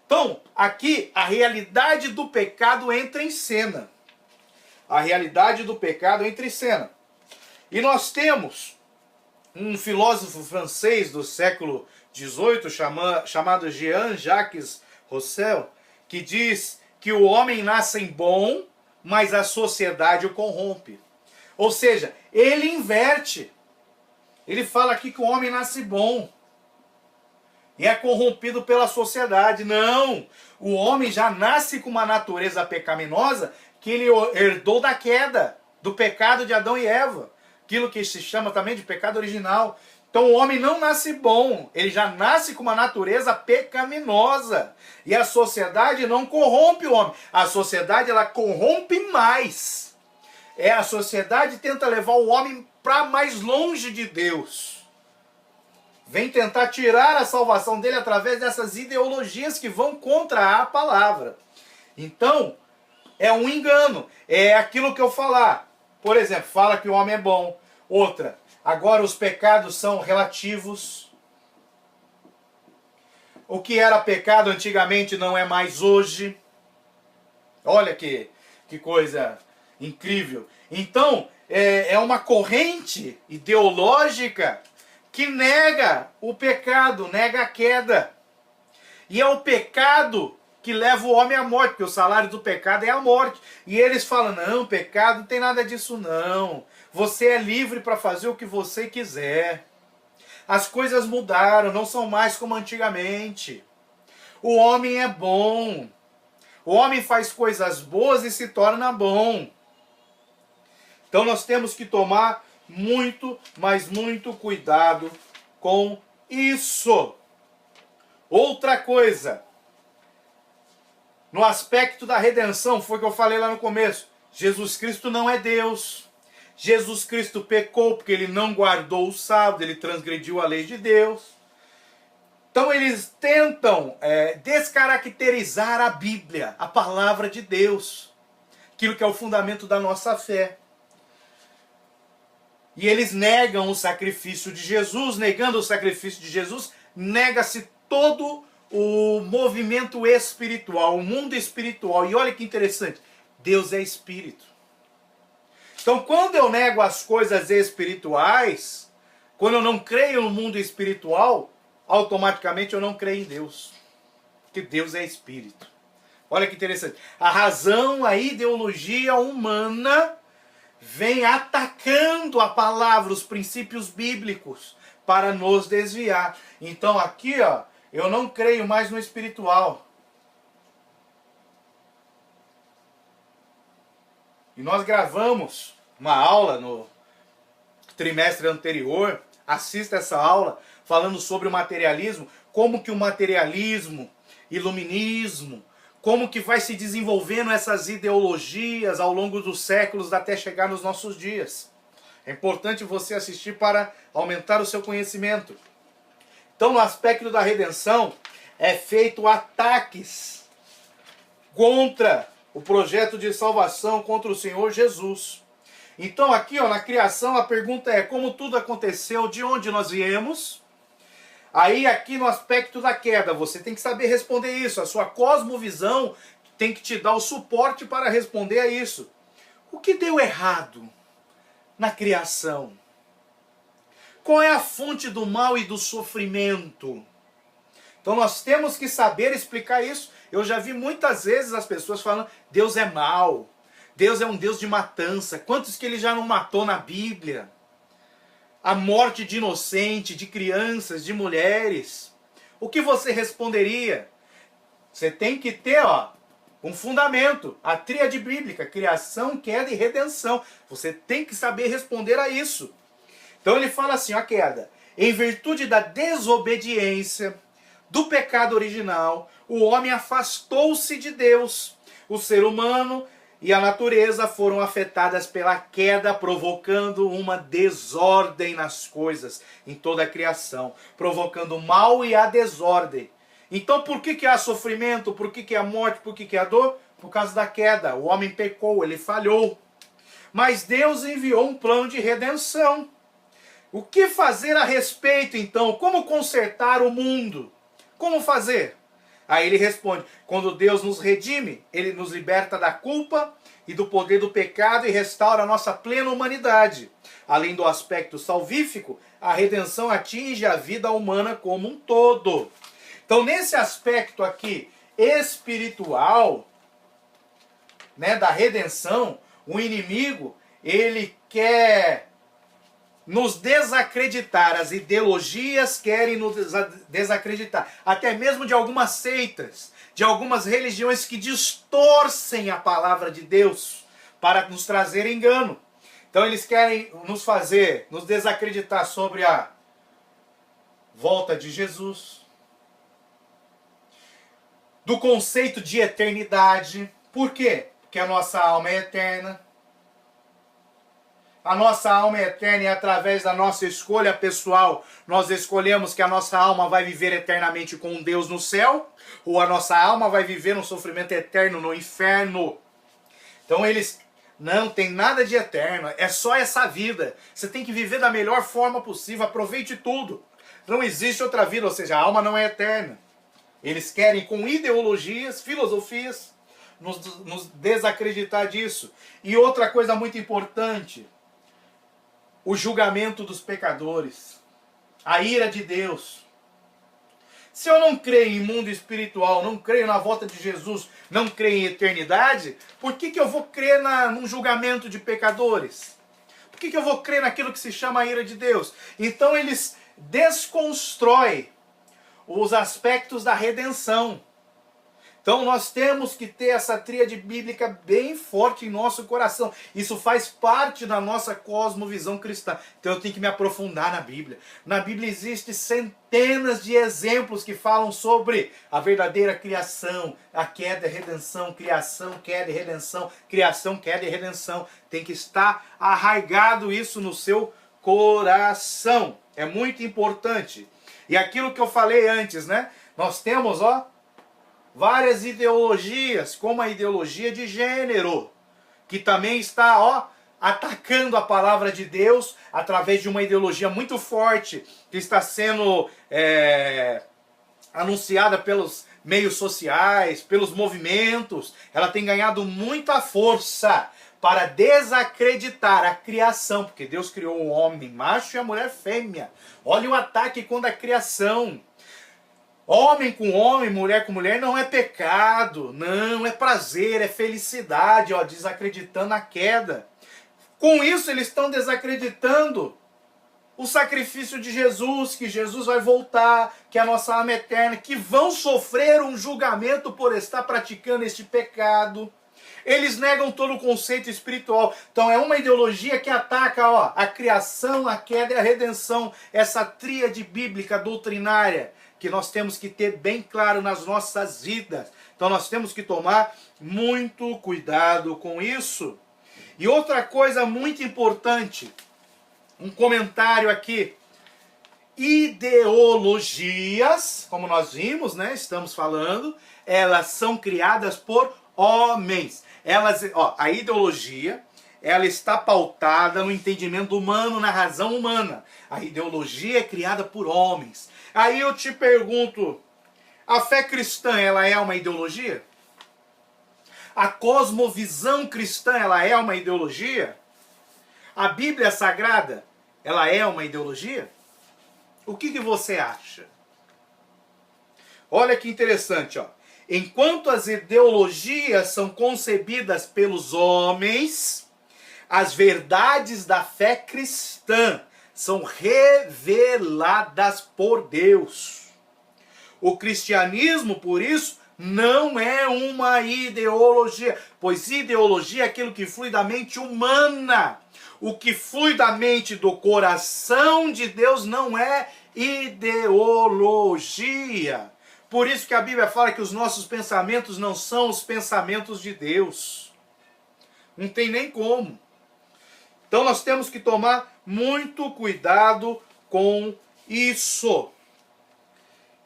Então, aqui a realidade do pecado entra em cena. A realidade do pecado entra em cena. E nós temos um filósofo francês do século XVIII, chamado Jean-Jacques Rousseau, que diz que o homem nasce bom, mas a sociedade o corrompe. Ou seja, ele inverte. Ele fala aqui que o homem nasce bom e é corrompido pela sociedade. Não! O homem já nasce com uma natureza pecaminosa que ele herdou da queda, do pecado de Adão e Eva. Aquilo que se chama também de pecado original. Então o homem não nasce bom, ele já nasce com uma natureza pecaminosa. E a sociedade não corrompe o homem. A sociedade, ela corrompe mais. A sociedade tenta levar o homem para mais longe de Deus. Vem tentar tirar a salvação dele através dessas ideologias que vão contra a palavra. Então, é um engano. É aquilo que eu falar. Por exemplo, fala que o homem é bom. Outra, agora os pecados são relativos. O que era pecado antigamente não é mais hoje. Olha que coisa incrível. Então, é uma corrente ideológica que nega o pecado, nega a queda. E é o pecado que leva o homem à morte, porque o salário do pecado é a morte. E eles falam, não, pecado não tem nada disso não. Você é livre para fazer o que você quiser. As coisas mudaram, não são mais como antigamente. O homem é bom. O homem faz coisas boas e se torna bom. Então nós temos que tomar muito, mas muito cuidado com isso. Outra coisa, no aspecto da redenção, foi o que eu falei lá no começo. Jesus Cristo não é Deus. Jesus Cristo pecou porque ele não guardou o sábado, ele transgrediu a lei de Deus. Então eles tentam descaracterizar a Bíblia, a palavra de Deus, aquilo que é o fundamento da nossa fé. E eles negam o sacrifício de Jesus. Negando o sacrifício de Jesus, nega-se todo o movimento espiritual, o mundo espiritual. E olha que interessante, Deus é espírito. Então quando eu nego as coisas espirituais, quando eu não creio no mundo espiritual, automaticamente eu não creio em Deus. Porque Deus é espírito. Olha que interessante. A razão, a ideologia humana vem atacando a palavra, os princípios bíblicos, para nos desviar. Então aqui, ó, eu não creio mais no espiritual. E nós gravamos uma aula no trimestre anterior, assista essa aula, falando sobre o materialismo, como que o materialismo, iluminismo, como que vai se desenvolvendo essas ideologias ao longo dos séculos até chegar nos nossos dias. É importante você assistir para aumentar o seu conhecimento. Então, no aspecto da redenção, é feito ataques contra o projeto de salvação, contra o Senhor Jesus. Então, aqui, ó, na criação, a pergunta é como tudo aconteceu, de onde nós viemos. Aí, aqui no aspecto da queda, você tem que saber responder isso. A sua cosmovisão tem que te dar o suporte para responder a isso. O que deu errado na criação? Qual é a fonte do mal e do sofrimento? Então nós temos que saber explicar isso. Eu já vi muitas vezes as pessoas falando, Deus é mau, Deus é um Deus de matança. Quantos que ele já não matou na Bíblia? A morte de inocente, de crianças, de mulheres. O que você responderia? Você tem que ter, ó, um fundamento, a tríade bíblica, criação, queda e redenção. Você tem que saber responder a isso. Então ele fala assim, a queda. Em virtude da desobediência, do pecado original, o homem afastou-se de Deus. O ser humano e a natureza foram afetadas pela queda, provocando uma desordem nas coisas, em toda a criação, provocando o mal e a desordem. Então por que há sofrimento? Por que há morte? Por que há dor? Por causa da queda. O homem pecou, ele falhou. Mas Deus enviou um plano de redenção. O que fazer a respeito então? Como consertar o mundo? Como fazer? Aí ele responde, quando Deus nos redime, ele nos liberta da culpa e do poder do pecado e restaura a nossa plena humanidade. Além do aspecto salvífico, a redenção atinge a vida humana como um todo. Então nesse aspecto aqui espiritual, né, da redenção, o inimigo, ele quer nos desacreditar, as ideologias querem nos desacreditar, até mesmo de algumas seitas, de algumas religiões que distorcem a palavra de Deus para nos trazer engano. Então eles querem nos desacreditar sobre a volta de Jesus, do conceito de eternidade. Por quê? Porque a nossa alma é eterna. A nossa alma é eterna e através da nossa escolha pessoal, nós escolhemos que a nossa alma vai viver eternamente com Deus no céu, ou a nossa alma vai viver um sofrimento eterno no inferno. Então eles não tem nada de eterno, é só essa vida. Você tem que viver da melhor forma possível, aproveite tudo. Não existe outra vida, ou seja, a alma não é eterna. Eles querem com ideologias, filosofias, nos desacreditar disso. E outra coisa muito importante, o julgamento dos pecadores, a ira de Deus. Se eu não creio em mundo espiritual, não creio na volta de Jesus, não creio em eternidade, por que eu vou crer num julgamento de pecadores? Por que eu vou crer naquilo que se chama a ira de Deus? Então eles desconstroem os aspectos da redenção. Então Então nós temos que ter essa tríade bíblica bem forte em nosso coração. Isso faz parte da nossa cosmovisão cristã. Então eu tenho que me aprofundar na Bíblia. Na Bíblia existem centenas de exemplos que falam sobre a verdadeira criação, a queda e redenção, criação, queda e redenção, criação, queda e redenção. Tem que estar arraigado isso no seu coração. É muito importante. E aquilo que eu falei antes, né? Nós temos, várias ideologias, como a ideologia de gênero, que também está, atacando a palavra de Deus através de uma ideologia muito forte, que está sendo anunciada pelos meios sociais, pelos movimentos. Ela tem ganhado muita força para desacreditar a criação, porque Deus criou o homem macho e a mulher fêmea. Olha o ataque contra a criação. Homem com homem, mulher com mulher não é pecado, não, é prazer, é felicidade, desacreditando a queda. Com isso eles estão desacreditando o sacrifício de Jesus, que Jesus vai voltar, que é a nossa alma eterna, que vão sofrer um julgamento por estar praticando este pecado. Eles negam todo o conceito espiritual. Então é uma ideologia que ataca a criação, a queda e a redenção, essa tríade bíblica doutrinária, que nós temos que ter bem claro nas nossas vidas. Então nós temos que tomar muito cuidado com isso. E outra coisa muito importante, um comentário aqui. Ideologias, como nós vimos, né, estamos falando, elas são criadas por homens. A ideologia, ela está pautada no entendimento humano, na razão humana. A ideologia é criada por homens. Aí eu te pergunto, a fé cristã, ela é uma ideologia? A cosmovisão cristã, ela é uma ideologia? A Bíblia Sagrada, ela é uma ideologia? O que você acha? Olha que interessante, Enquanto as ideologias são concebidas pelos homens, as verdades da fé cristã são reveladas por Deus. O cristianismo, por isso, não é uma ideologia, pois ideologia é aquilo que flui da mente humana. O que flui da mente do coração de Deus não é ideologia. Por isso que a Bíblia fala que os nossos pensamentos não são os pensamentos de Deus. Não tem nem como. Então nós temos que tomar muito cuidado com isso.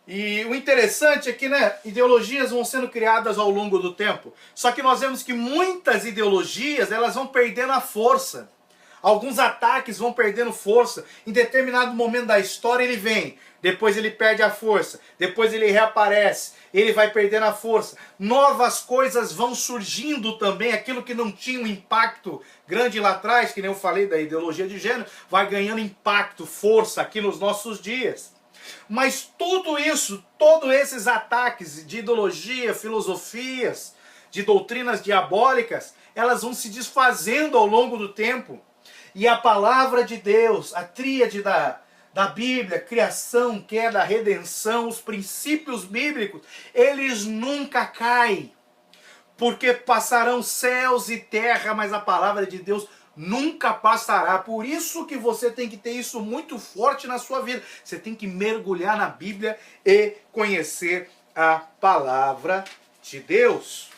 E o interessante é que, ideologias vão sendo criadas ao longo do tempo. Só que nós vemos que muitas ideologias, elas vão perdendo a força. Alguns ataques vão perdendo força. Em determinado momento da história ele vem, depois ele perde a força, depois ele reaparece, ele vai perdendo a força. Novas coisas vão surgindo também, aquilo que não tinha um impacto grande lá atrás, que nem eu falei da ideologia de gênero, vai ganhando impacto, força aqui nos nossos dias. Mas tudo isso, todos esses ataques de ideologia, filosofias, de doutrinas diabólicas, elas vão se desfazendo ao longo do tempo. E a palavra de Deus, a tríade da Bíblia, criação, queda, redenção, os princípios bíblicos, eles nunca caem. Porque passarão céus e terra, mas a palavra de Deus nunca passará. Por isso que você tem que ter isso muito forte na sua vida. Você tem que mergulhar na Bíblia e conhecer a palavra de Deus.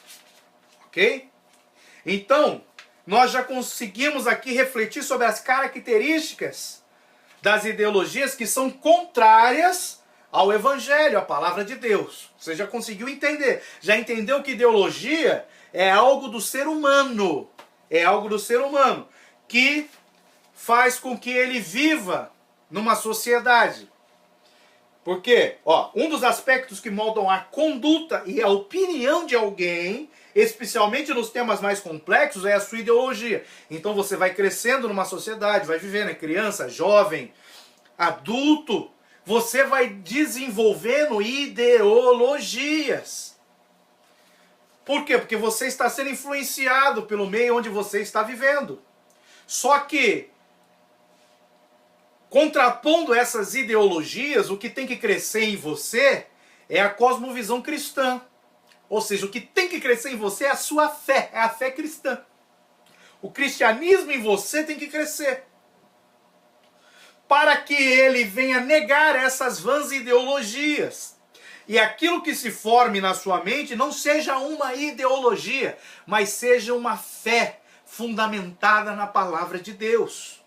Ok? Então, nós já conseguimos aqui refletir sobre as características das ideologias que são contrárias ao Evangelho, à palavra de Deus. Você já conseguiu entender. Já entendeu que ideologia é algo do ser humano. É algo do ser humano que faz com que ele viva numa sociedade. Porque, um dos aspectos que moldam a conduta e a opinião de alguém, especialmente nos temas mais complexos, é a sua ideologia. Então você vai crescendo numa sociedade, vai vivendo, criança, jovem, adulto, você vai desenvolvendo ideologias. Por quê? Porque você está sendo influenciado pelo meio onde você está vivendo. Só que, contrapondo essas ideologias, o que tem que crescer em você é a cosmovisão cristã. Ou seja, o que tem que crescer em você é a sua fé, é a fé cristã. O cristianismo em você tem que crescer. Para que ele venha negar essas vãs ideologias. E aquilo que se forme na sua mente não seja uma ideologia, mas seja uma fé fundamentada na palavra de Deus.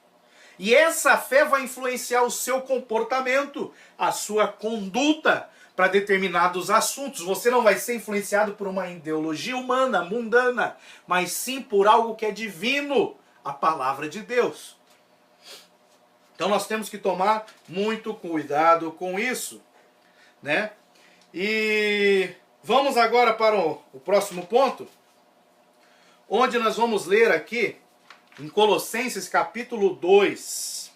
E essa fé vai influenciar o seu comportamento, a sua conduta para determinados assuntos. Você não vai ser influenciado por uma ideologia humana, mundana, mas sim por algo que é divino, a palavra de Deus. Então nós temos que tomar muito cuidado com isso, né? E vamos agora para o próximo ponto, onde nós vamos ler aqui em Colossenses capítulo 2,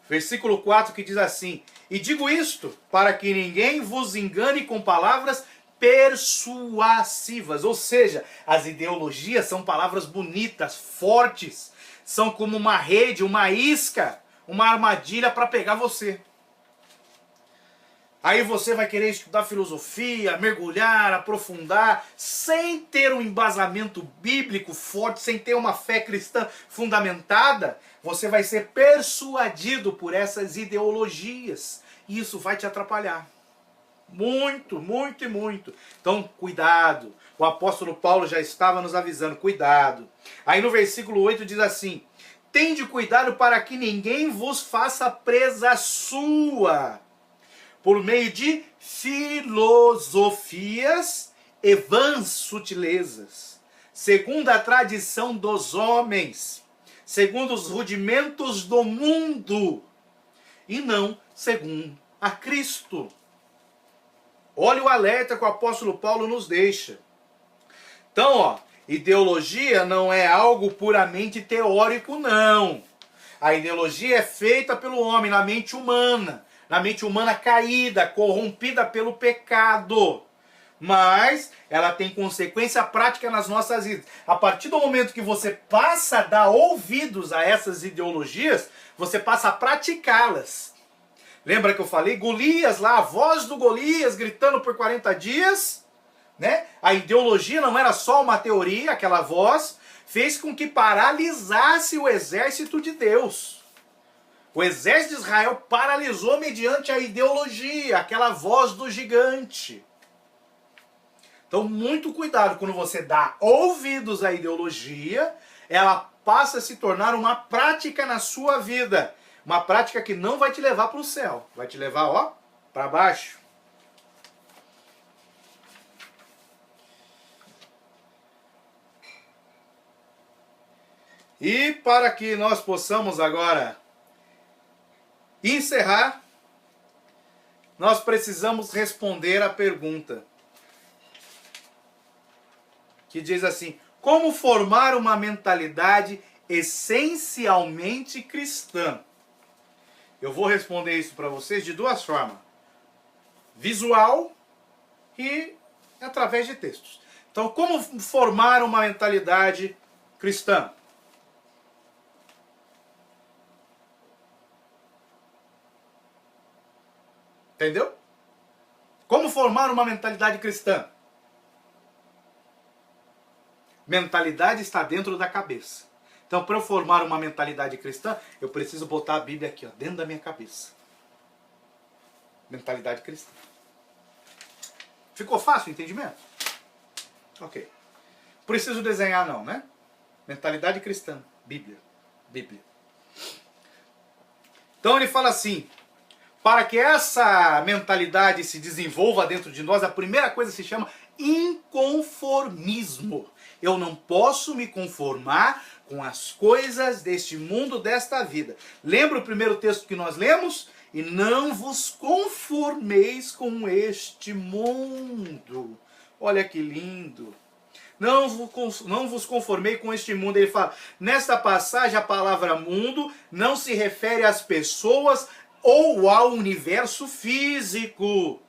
versículo 4, que diz assim: e digo isto para que ninguém vos engane com palavras persuasivas. Ou seja, as ideologias são palavras bonitas, fortes, são como uma rede, uma isca, uma armadilha para pegar você. Aí você vai querer estudar filosofia, mergulhar, aprofundar, sem ter um embasamento bíblico forte, sem ter uma fé cristã fundamentada, você vai ser persuadido por essas ideologias. E isso vai te atrapalhar. Muito, muito e muito. Então, cuidado. O apóstolo Paulo já estava nos avisando, cuidado. Aí no versículo 8 diz assim: tende cuidado para que ninguém vos faça presa sua, por meio de filosofias e vãs sutilezas, segundo a tradição dos homens, segundo os rudimentos do mundo, e não segundo a Cristo. Olha o alerta que o apóstolo Paulo nos deixa. Então, ó, ideologia não é algo puramente teórico, não. A ideologia é feita pelo homem, na mente humana caída, corrompida pelo pecado. Mas ela tem consequência prática nas nossas vidas. A partir do momento que você passa a dar ouvidos a essas ideologias, você passa a praticá-las. Lembra que eu falei? Golias lá, a voz do Golias gritando por 40 dias, né? A ideologia não era só uma teoria, aquela voz fez com que paralisasse o exército de Deus. O exército de Israel paralisou mediante a ideologia, aquela voz do gigante. Então, muito cuidado quando você dá ouvidos à ideologia, ela passa a se tornar uma prática na sua vida. Uma prática que não vai te levar para o céu, vai te levar, ó, para baixo. E para que nós possamos agora encerrar, nós precisamos responder a pergunta que diz assim: como formar uma mentalidade essencialmente cristã? Eu vou responder isso para vocês de duas formas: visual e através de textos. Então, como formar uma mentalidade cristã? Entendeu? Como formar uma mentalidade cristã? Mentalidade está dentro da cabeça. Então, para eu formar uma mentalidade cristã, eu preciso botar a Bíblia aqui, ó, dentro da minha cabeça. Mentalidade cristã. Ficou fácil o entendimento? Ok. Preciso desenhar não, né? Mentalidade cristã. Bíblia. Bíblia. Então ele fala assim: para que essa mentalidade se desenvolva dentro de nós, a primeira coisa se chama inconformismo. Eu não posso me conformar com as coisas deste mundo, desta vida. Lembra o primeiro texto que nós lemos? E não vos conformeis com este mundo. Olha que lindo. Não vos conformei com este mundo. Ele fala, nesta passagem a palavra mundo não se refere às pessoas ou ao universo físico,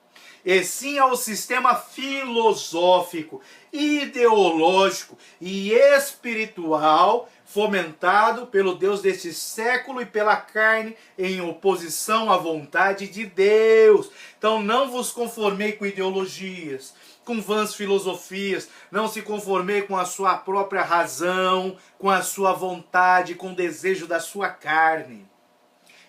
e sim ao sistema filosófico, ideológico e espiritual fomentado pelo Deus deste século e pela carne em oposição à vontade de Deus. Então não vos conformei com ideologias, com vãs filosofias, não se conformei com a sua própria razão, com a sua vontade, com o desejo da sua carne.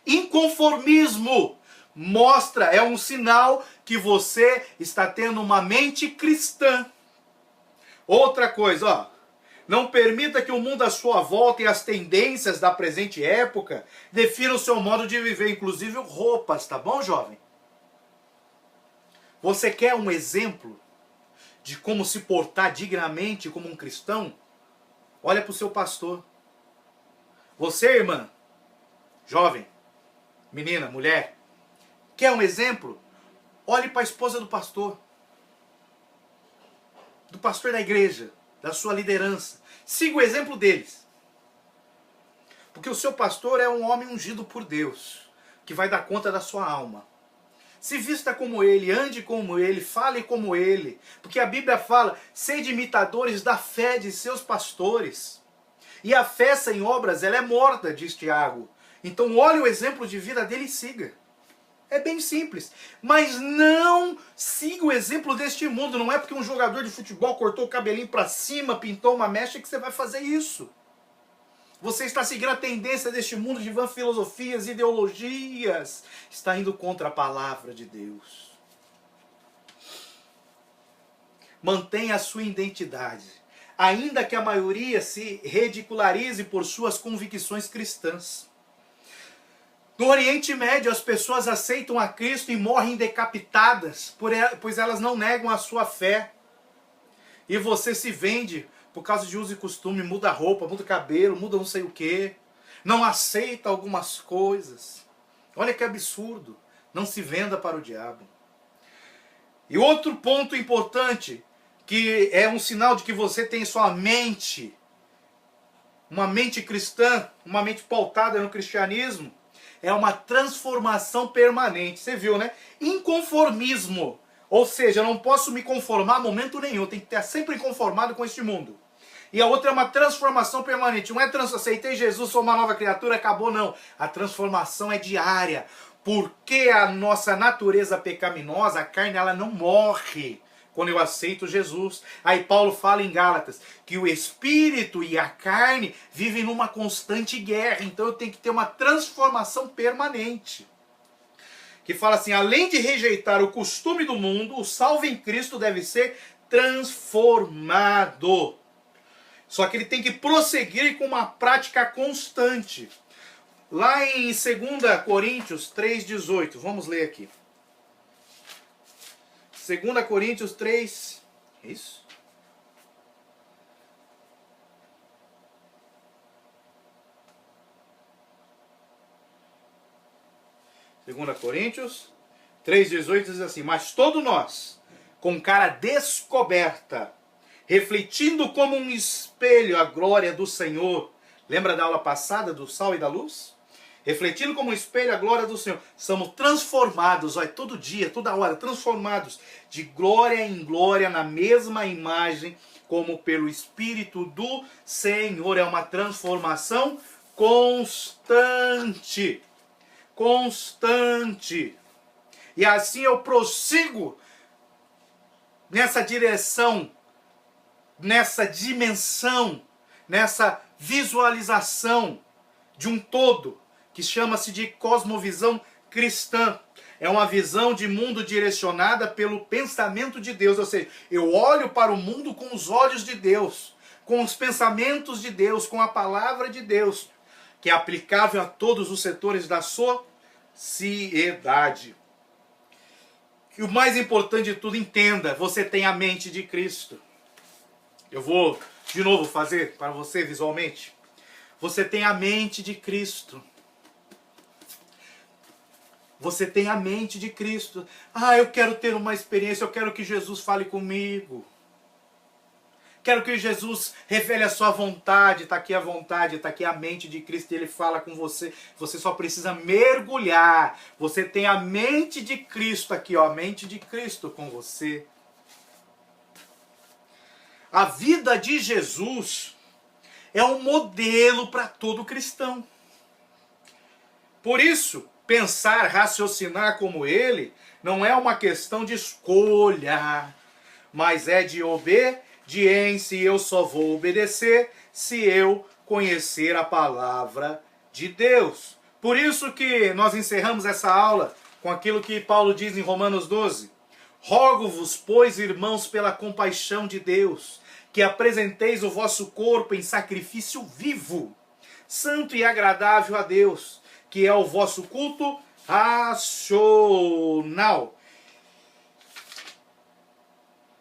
Inconformismo mostra, é um sinal que você está tendo uma mente cristã. Outra coisa, ó, não permita que o mundo à sua volta e as tendências da presente época definam o seu modo de viver, inclusive roupas, tá bom, jovem? Você quer um exemplo de como se portar dignamente como um cristão? Olha para o seu pastor. Você, irmã, jovem, menina, mulher, quer um exemplo? Olhe para a esposa do pastor da igreja, da sua liderança. Siga o exemplo deles. Porque o seu pastor é um homem ungido por Deus, que vai dar conta da sua alma. Se vista como ele, ande como ele, fale como ele. Porque a Bíblia fala, sede imitadores da fé de seus pastores. E a fé sem obras, ela é morta, diz Tiago. Então olhe o exemplo de vida dele e siga. É bem simples. Mas não siga o exemplo deste mundo. Não é porque um jogador de futebol cortou o cabelinho para cima, pintou uma mecha, que você vai fazer isso. Você está seguindo a tendência deste mundo de vãs filosofias, ideologias. Está indo contra a palavra de Deus. Mantenha a sua identidade. Ainda que a maioria se ridicularize por suas convicções cristãs. No Oriente Médio, as pessoas aceitam a Cristo e morrem decapitadas, pois elas não negam a sua fé. E você se vende por causa de uso e costume, muda a roupa, muda o cabelo, muda não sei o quê. Não aceita algumas coisas. Olha que absurdo. Não se venda para o diabo. E outro ponto importante, que é um sinal de que você tem sua mente, uma mente cristã, uma mente pautada no cristianismo, é uma transformação permanente. Você viu, né? Inconformismo. Ou seja, eu não posso me conformar a momento nenhum. Eu tenho que estar sempre conformado com este mundo. E a outra é uma transformação permanente. Não é aceitei Jesus, sou uma nova criatura, acabou, não. A transformação é diária. Porque a nossa natureza pecaminosa, a carne, ela não morre quando eu aceito Jesus. Aí Paulo fala em Gálatas que o espírito e a carne vivem numa constante guerra. Então eu tenho que ter uma transformação permanente. Que fala assim, além de rejeitar o costume do mundo, o salvo em Cristo deve ser transformado. Só que ele tem que prosseguir com uma prática constante. Lá em 2 Coríntios 3,18, vamos ler aqui. 2 Coríntios 3, é isso? Segunda Coríntios 3,18 diz assim, mas todos nós, com cara descoberta, refletindo como um espelho a glória do Senhor. Lembra da aula passada do sal e da luz? Refletindo como um espelho a glória do Senhor. Somos transformados, olha, todo dia, toda hora, transformados de glória em glória na mesma imagem, como pelo Espírito do Senhor. É uma transformação constante. Constante. E assim eu prossigo nessa direção, nessa dimensão, nessa visualização de um todo, que chama-se de cosmovisão cristã. É uma visão de mundo direcionada pelo pensamento de Deus, ou seja, eu olho para o mundo com os olhos de Deus, com os pensamentos de Deus, com a palavra de Deus, que é aplicável a todos os setores da sociedade. E o mais importante de tudo, entenda, você tem a mente de Cristo. Eu vou de novo fazer para você visualmente. Você tem a mente de Cristo. Você tem a mente de Cristo. Ah, eu quero ter uma experiência, eu quero que Jesus fale comigo. Quero que Jesus revele a sua vontade. Está aqui a vontade, está aqui a mente de Cristo e Ele fala com você. Você só precisa mergulhar. Você tem a mente de Cristo aqui, ó, a mente de Cristo com você. A vida de Jesus é um modelo para todo cristão. Por isso, pensar, raciocinar como ele, não é uma questão de escolha. mas é de obediência, e eu só vou obedecer se eu conhecer a palavra de Deus. Por isso que nós encerramos essa aula com aquilo que Paulo diz em Romanos 12. Rogo-vos, pois, irmãos, pela compaixão de Deus, que apresenteis o vosso corpo em sacrifício vivo, santo e agradável a Deus, que é o vosso culto racional.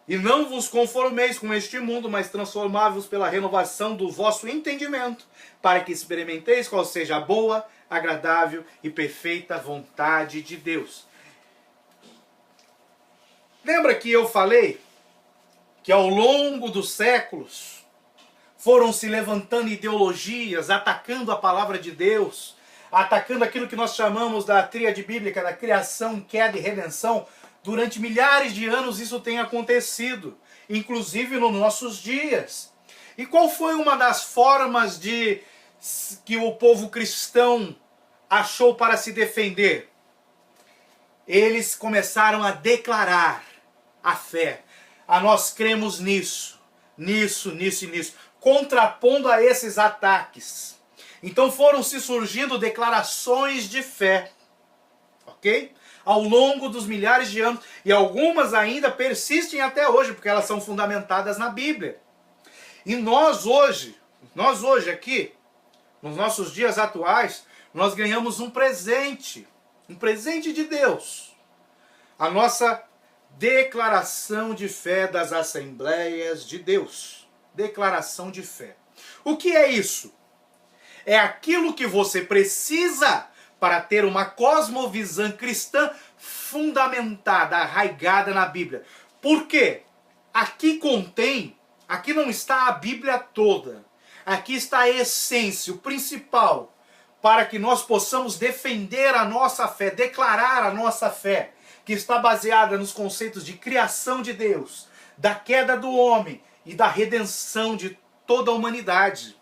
E não vos conformeis com este mundo, mas transformai-vos pela renovação do vosso entendimento, para que experimenteis qual seja a boa, agradável e perfeita vontade de Deus. Lembra que eu falei que ao longo dos séculos foram se levantando ideologias, atacando a palavra de Deus, atacando aquilo que nós chamamos da tríade bíblica, da criação, queda e redenção. Durante milhares de anos isso tem acontecido, inclusive nos nossos dias. E qual foi uma das formas que o povo cristão achou para se defender? Eles começaram a declarar a fé. Nós cremos nisso, nisso, contrapondo a esses ataques. Então foram se surgindo declarações de fé, ok? Ao longo dos milhares de anos, e algumas ainda persistem até hoje, porque elas são fundamentadas na Bíblia. E nós hoje aqui, nos nossos dias atuais, nós ganhamos um presente de Deus. A nossa declaração de fé das Assembleias de Deus. Declaração de fé. O que é isso? É aquilo que você precisa para ter uma cosmovisão cristã fundamentada, arraigada na Bíblia. Por quê? Aqui não está a Bíblia toda. Aqui está a essência, o principal, para que nós possamos defender a nossa fé, declarar a nossa fé, que está baseada nos conceitos de criação de Deus, da queda do homem e da redenção de toda a humanidade.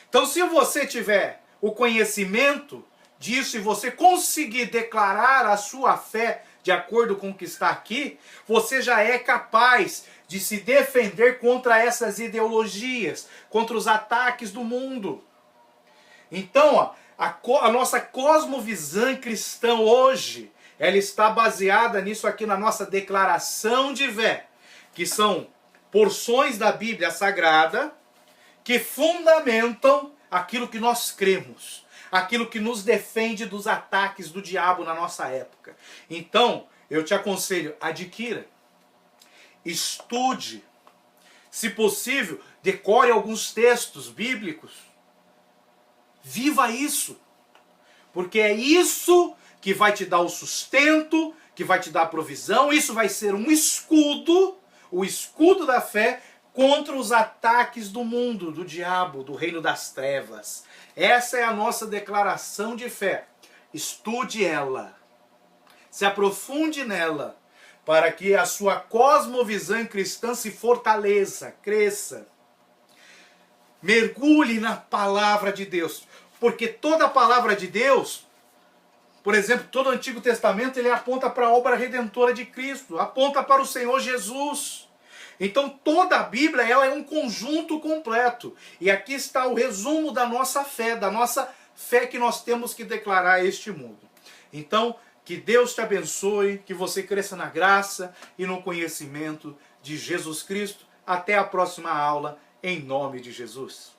Então, se você tiver o conhecimento disso e você conseguir declarar a sua fé de acordo com o que está aqui, você já é capaz de se defender contra essas ideologias, contra os ataques do mundo. Então, a nossa cosmovisão cristã hoje, ela está baseada nisso aqui, na nossa declaração de fé, que são porções da Bíblia Sagrada que fundamentam aquilo que nós cremos, aquilo que nos defende dos ataques do diabo na nossa época. Então, eu te aconselho, adquira, estude, se possível, decore alguns textos bíblicos, viva isso, porque é isso que vai te dar o sustento, que vai te dar a provisão. Isso vai ser um escudo, o escudo da fé contra os ataques do mundo, do diabo, do reino das trevas. Essa é a nossa declaração de fé. Estude ela, se aprofunde nela, para que a sua cosmovisão cristã se fortaleça, cresça. Mergulhe na palavra de Deus, porque toda a palavra de Deus, por exemplo, todo o Antigo Testamento, ele aponta para a obra redentora de Cristo, aponta para o Senhor Jesus. Então toda a Bíblia, ela é um conjunto completo. E aqui está o resumo da nossa fé que nós temos que declarar a este mundo. Então, que Deus te abençoe, que você cresça na graça e no conhecimento de Jesus Cristo. Até a próxima aula, em nome de Jesus.